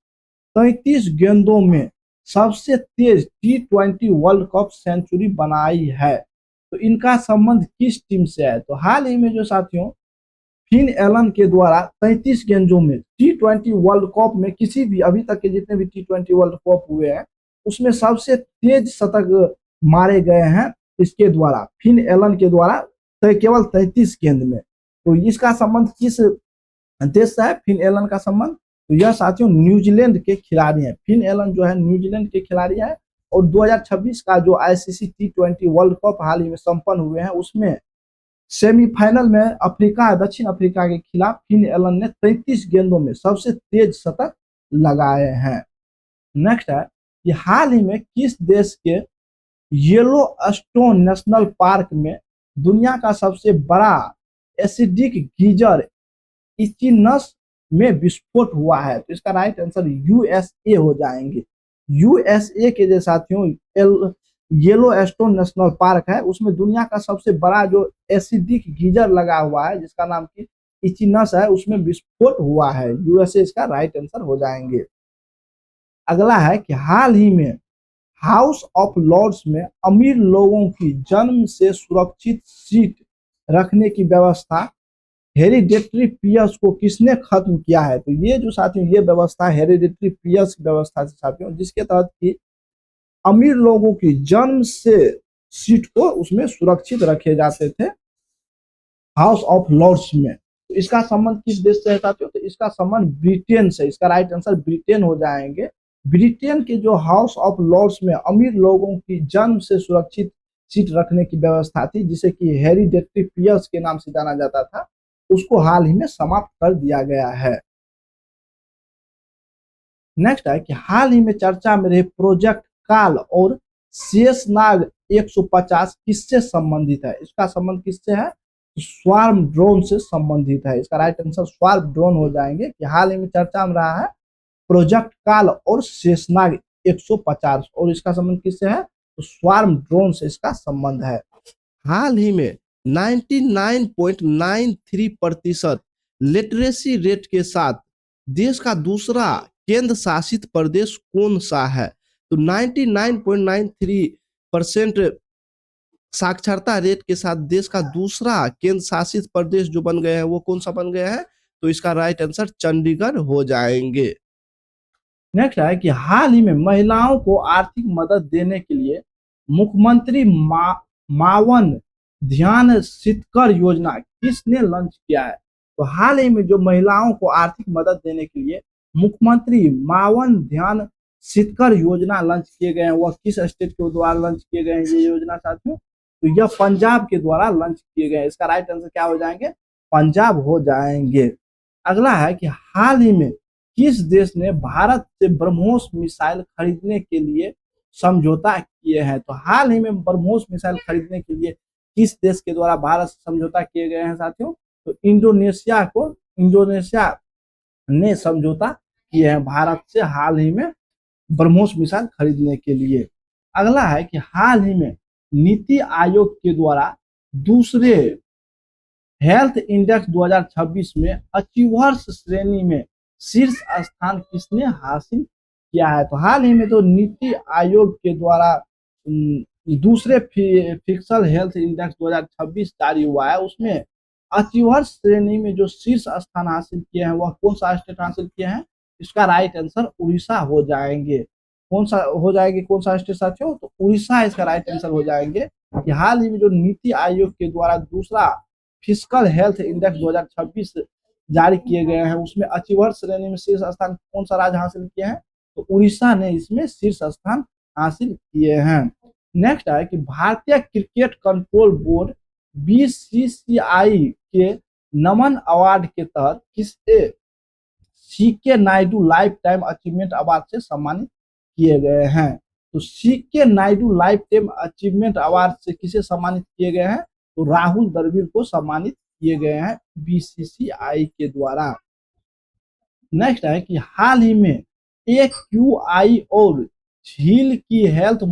33 गेंदों में सबसे तेज T20 वर्ल्ड कप सेंचुरी बनाई है। तो इनका संबंध किस टीम से है? तो हाल ही में जो साथियों फिन एलन के द्वारा 33 गेंदों में T20 वर्ल्ड कप में किसी भी अभी तक के जितने भी T20 वर्ल्ड कप हुए हैं उसमें सबसे तेज शतक मारे गए हैं इसके द्वारा, फिन एलन के द्वारा केवल 33 गेंद में। तो इसका संबंध किस देश से है फिन एलन का संबंध? तो यह साथियों न्यूजीलैंड के खिलाड़ी हैं। फिन एलन जो है न्यूजीलैंड के खिलाड़ी हैं, और 2026 का जो आईसीसी T20 वर्ल्ड कप हाल ही में संपन्न हुए हैं उसमें सेमीफाइनल में अफ्रीका, दक्षिण अफ्रीका के खिलाफ फिन एलन ने 33 गेंदों में सबसे तेज शतक लगाए हैं। नेक्स्ट है कि हाल ही में किस देश के येलोस्टोन नेशनल पार्क में दुनिया का सबसे बड़ा एसिडिक गीजर इचिनस में विस्फोट हुआ है? तो इसका राइट आंसर यूएसए हो जाएंगे। यूएसए के जो साथियों येलोस्टोन नेशनल पार्क है उसमें दुनिया का सबसे बड़ा जो एसिडिक गीजर लगा हुआ है जिसका नाम की इचिनस है, उसमें विस्फोट हुआ है। यूएसए इसका राइट आंसर हो जाएंगे। अगला है कि हाल ही में हाउस ऑफ लॉर्ड्स में अमीर लोगों की जन्म से सुरक्षित सीट रखने की व्यवस्था हेरिडेटरी पीयर्स को किसने खत्म किया है? तो ये जो साथियों ये व्यवस्था हेरिडेटरी पीयर्स की व्यवस्था थी साथियों, जिसके तहत की अमीर लोगों की जन्म से सीट को उसमें सुरक्षित रखे जाते थे हाउस ऑफ लॉर्ड्स में। तो इसका संबंध किस देश से है साथियों? तो इसका संबंध ब्रिटेन से। इसका राइट आंसर ब्रिटेन हो जाएंगे। ब्रिटेन के जो हाउस ऑफ लॉर्ड्स में अमीर लोगों की जन्म से सुरक्षित सीट रखने की व्यवस्था थी जिसे कि हेरिडेटरी पीयर्स के नाम से जाना जाता था, उसको हाल ही में समाप्त कर दिया गया है। नेक्स्ट है कि हाल ही में चर्चा में रहे प्रोजेक्ट काल और शेषनाग 150 किससे संबंधित है? इसका संबंध किससे है? स्वार्म ड्रोन से संबंधित है। इसका राइट आंसर स्वार्म ड्रोन हो जाएंगे कि हाल ही में चर्चा में रहा है प्रोजेक्ट काल और शेषनाग 150, और इसका संबंध किससे है? तो स्वार्म ड्रोन से इसका संबंध है। हाल ही में 99.93% लिटरेसी रेट के साथ देश का दूसरा केंद्र शासित प्रदेश कौन सा है? तो 99.93% साक्षरता रेट के साथ देश का दूसरा केंद्र शासित प्रदेश जो बन गया है वो कौन सा बन गया है? तो इसका राइट आंसर चंडीगढ़ हो जाएंगे। नेक्स्ट है कि हाल ही में महिलाओं को आर्थिक मदद देने के लिए मुख्यमंत्री मावन ध्यान शीतकर योजना किसने लॉन्च किया है? तो हाल ही में जो महिलाओं को आर्थिक मदद देने के लिए मुख्यमंत्री मावन ध्यान शीतकर योजना लॉन्च किए गए हैं, वह किस स्टेट के द्वारा लॉन्च किए गए हैं ये योजना साथियों? तो यह पंजाब के द्वारा लॉन्च किए गए हैं। इसका राइट आंसर क्या हो जाएंगे? पंजाब हो जाएंगे। अगला है कि हाल ही में किस देश ने भारत से ब्रह्मोस मिसाइल खरीदने के लिए समझौता किए हैं? तो हाल ही में ब्रह्मोस मिसाइल खरीदने के लिए किस देश के द्वारा भारत से समझौता किए गए हैं साथियों? तो इंडोनेशिया ने समझौता किए हैं भारत से हाल ही में ब्रह्मोस मिसाइल खरीदने के लिए। अगला है कि हाल ही में नीति आयोग के द्वारा दूसरे हेल्थ इंडेक्स 2026 में अचीवर्स श्रेणी में शीर्ष स्थान किसने हासिल किया है? तो हाल ही में तो नीति आयोग के द्वारा दूसरे फिक्सल हेल्थ इंडेक्स 2026 जारी हुआ है, उसमें अचीवर्स श्रेणी में जो शीर्ष स्थान हासिल किए हैं वह कौन सा स्टेट हासिल किए हैं? इसका राइट आंसर उड़ीसा हो जाएंगे। कौन सा हो जाएंगे? कौन सा स्टेट साथियों? तो उड़ीसा इसका राइट आंसर हो जाएंगे। कि हाल ही में जो नीति आयोग के द्वारा दूसरा फिजिकल हेल्थ इंडेक्स 2026 जारी किए गए हैं उसमें अचीवर श्रेणी में शीर्ष स्थान कौन सा राज्य हासिल किए हैं? तो उड़ीसा ने इसमें शीर्ष स्थान हासिल किए हैं। नेक्स्ट है कि भारतीय क्रिकेट कंट्रोल बोर्ड बीसीसीआई के नमन अवार्ड के तहत किसे CK Nayudu life time achievement award से सम्मानित किए गए हैं? तो CK Nayudu life time achievement award से किसे सम्मानित किए गए हैं? तो राहुल द्रविड़ को सम्मानित किए गए हैं बीसीसीआई के द्वारा। नेक्स्ट है कि हाल ही में एक्यूआई और झील की हेल्थ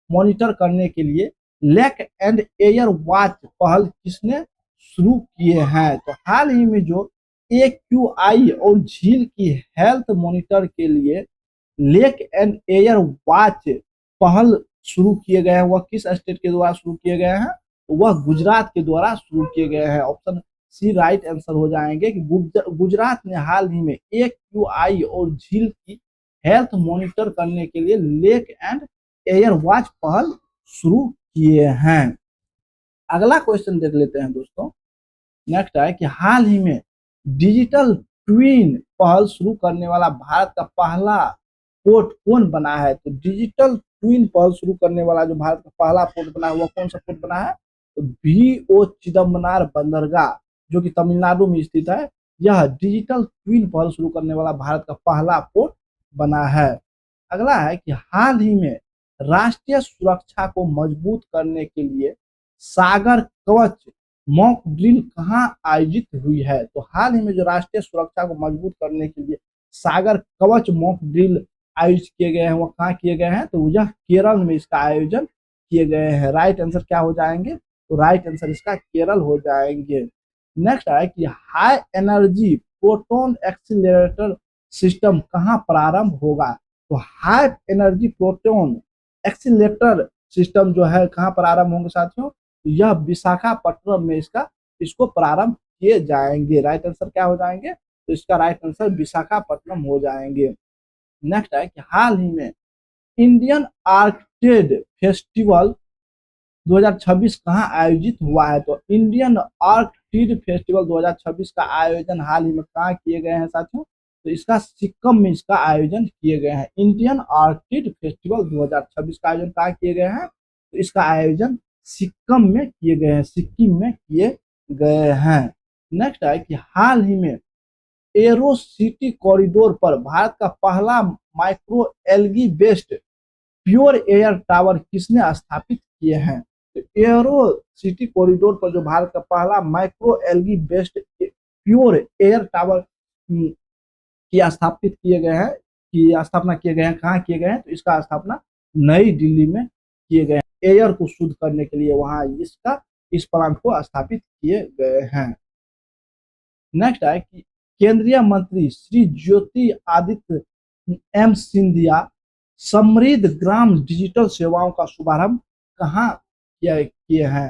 मॉनिटर करने के लिए लेक एंड एयर वॉच पहल किसने शुरू किए हैं? तो हाल ही में जो एक्यूआई और झील की हेल्थ मॉनिटर के लिए लेक एंड एयर वॉच पहल शुरू किए गए हैं वह किस स्टेट के द्वारा शुरू किए गए हैं? तो वह गुजरात के द्वारा शुरू किए गए हैं। ऑप्शन सी राइट आंसर हो जाएंगे कि गुजरात ने हाल ही में एक्यूआई और झील की हेल्थ मॉनिटर करने के लिए लेक एंड एयर वॉच पहल शुरू किए हैं। अगला क्वेश्चन देख लेते हैं दोस्तों। नेक्स्ट है कि हाल ही में डिजिटल ट्विन पहल शुरू करने वाला भारत का पहला पोर्ट कौन बना है? तो डिजिटल ट्विन पहल शुरू करने वाला जो भारत का पहला पोर्ट बना है वह कौन सा पोर्ट बना है? तो बीओ चिदम्बरम बंदरगाह जो कि तमिलनाडु में स्थित है, यह डिजिटल ट्विन पहल शुरू करने वाला भारत का पहला पोर्ट बना है। अगला है कि हाल ही में राष्ट्रीय सुरक्षा को मजबूत करने के लिए सागर कवच मॉक ड्रिल कहाँ आयोजित हुई है? तो हाल ही में जो राष्ट्रीय सुरक्षा को मजबूत करने के लिए सागर कवच मॉक ड्रिल आयोजित किए गए हैं वह कहाँ किए गए हैं? तो यह केरल में इसका आयोजन किए गए हैं। राइट आंसर क्या हो जाएंगे? तो राइट आंसर इसका केरल हो जाएंगे। नेक्स्ट है कि high energy proton accelerator system कहाँ प्रारंभ होगा? तो high energy proton accelerator system जो है कहाँ प्रारंभ होंगे साथियों? यह विशाखापट्टनम में इसको प्रारंभ किए जाएंगे। राइट आंसर क्या हो जाएंगे? तो इसका राइट आंसर विशाखापट्टनम हो जाएंगे। नेक्स्ट है कि हाल ही में इंडियन आर्किड फेस्टिवल 2026 कहाँ आयोजित हुआ है? तो इंडियन आर्किड फेस्टिवल 2026 का आयोजन हाल ही में कहाँ किए गए हैं साथियों? तो इसका सिक्किम में इसका आयोजन किए गए हैं। इंडियन आर्किड फेस्टिवल 2026 का आयोजन कहाँ किए गए हैं? तो इसका आयोजन सिक्किम में किए गए हैं, सिक्किम में किए गए हैं। नेक्स्ट है कि हाल ही में एरो सिटी कॉरिडोर पर भारत का पहला micro algae based pure air tower किसने स्थापित किए हैं? तो एरो सिटी कॉरिडोर पर जो भारत का पहला micro algae based pure air tower की स्थापित किए गए हैं, की स्थापना किए गए हैं, कहाँ किए गए हैं? तो इसका स्थापना नई दिल्ली में किए गए हैं। एयर को शुद्ध करने के लिए वहां इसका इस प्लांट को स्थापित किए गए हैं। नेक्स्ट है कि केंद्रीय मंत्री श्री ज्योति आदित्य एम सिंधिया समृद्ध ग्राम डिजिटल सेवाओं का शुभारंभ कहाँ किए हैं?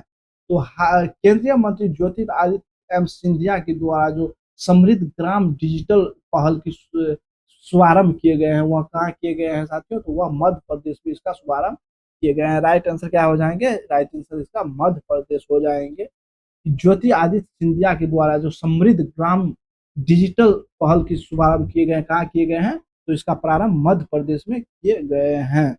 तो केंद्रीय मंत्री ज्योति आदित्य एम सिंधिया के द्वारा जो समृद्ध ग्राम डिजिटल पहल की शुभारंभ किए गए हैं, वह कहाँ किए गए हैं साथियों? तो वह मध्य प्रदेश में इसका शुभारंभ किए गए हैं। राइट आंसर क्या हो जाएंगे? राइट आंसर इसका मध्य प्रदेश हो जाएंगे। ज्योति आदित्य सिंधिया के द्वारा जो समृद्ध ग्राम डिजिटल पहल की शुभारंभ किए गए, कहाँ किए गए हैं? तो इसका प्रारंभ मध्य प्रदेश में किए गए हैं।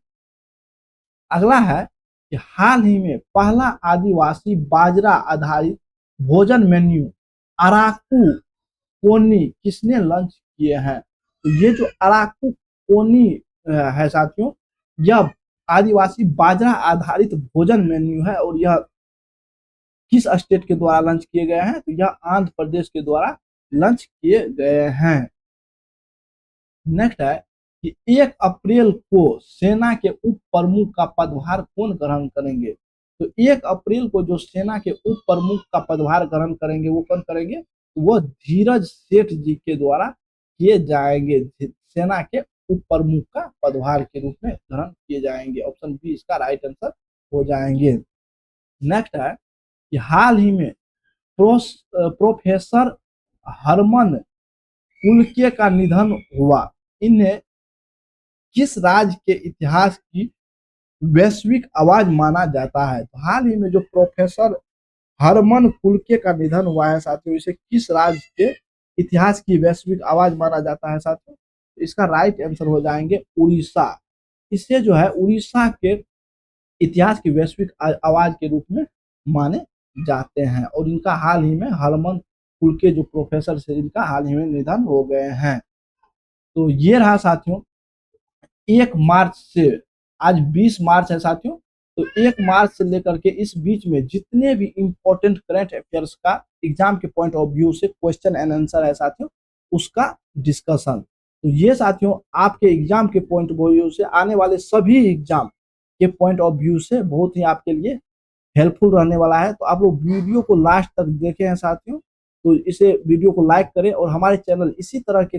अगला है कि हाल ही में पहला आदिवासी बाजरा आधारित भोजन मेन्यू अराकू कोनी किसने लॉन्च किए हैं? तो ये जो अराकू कोनी है साथियों, यह आदिवासी बाजरा आधारित भोजन मेन्यू है और यह किस स्टेट के द्वारा लॉन्च किए गए हैं? तो यह आंध्र प्रदेश के द्वारा लॉन्च किए गए हैं। नेक्स्ट है कि 1 अप्रैल को सेना के उप प्रमुख का पदभार कौन ग्रहण करेंगे? तो 1 अप्रैल को जो सेना के उप प्रमुख का पदभार ग्रहण करेंगे वो कौन करेंगे? तो वो धीरज सेठ जी के द्वारा किए जाएंगे। सेना के उप प्रमुख का पदभार के रूप में ग्रहण किए जाएंगे। ऑप्शन बी इसका राइट आंसर हो जाएंगे। नेक्स्ट है कि हाल ही में प्रोफेसर हरमन कुलके का निधन हुआ। इन्हें किस राज्य के इतिहास की वैश्विक आवाज माना जाता है? तो हाल ही में जो प्रोफेसर हरमन कुलके का निधन हुआ है साथियों, इसे किस राज्य के इतिहास की वैश्विक आवाज माना जाता है साथियों? तो इसका राइट आंसर हो जाएंगे उड़ीसा। इसे जो है उड़ीसा के इतिहास की वैश्विक आवाज के रूप में माने जाते हैं। और इनका हाल ही में हरमन कुलके जो प्रोफेसर से इनका हाल ही में निधन हो गए हैं। तो ये रहा साथियों 1 मार्च से, आज 20 मार्च है साथियों, तो 1 मार्च से लेकर के इस बीच में जितने भी इंपॉर्टेंट करंट अफेयर्स का एग्जाम के पॉइंट ऑफ व्यू से क्वेश्चन एंड आंसर है साथियों, उसका डिस्कशन। तो ये साथियों आपके एग्जाम के पॉइंट ऑफ व्यू से, आने वाले सभी एग्जाम के पॉइंट ऑफ व्यू से बहुत ही आपके लिए हेल्पफुल रहने वाला है। तो आप लोग वीडियो को लास्ट तक देखे हैं साथियों, तो इसे वीडियो को लाइक करें और हमारे चैनल इसी तरह के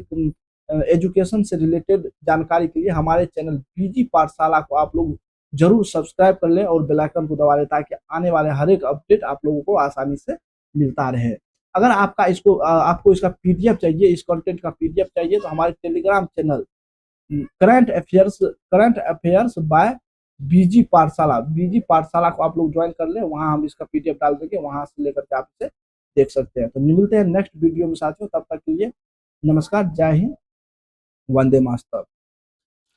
एजुकेशन से रिलेटेड जानकारी के लिए हमारे चैनल बीजी पाठशाला को आप लोग जरूर सब्सक्राइब कर लें और बेल आइकन को दबा लें ताकि आने वाले हर एक अपडेट आप लोगों को आसानी से मिलता रहे। अगर आपको इसका पीडीएफ चाहिए, इस कंटेंट का पीडीएफ चाहिए, तो हमारे Telegram channel current affairs by BG Pathshala को आप लोग ज्वाइन कर लें। वहां हम इसका पीडीएफ डाल देंगे, वहां से लेकर के आप इसे देख सकते हैं। तो मिलते हैं नेक्स्ट वीडियो में साथियों, तब तक के लिए नमस्कार, जय हिंद, वंदे मातरम।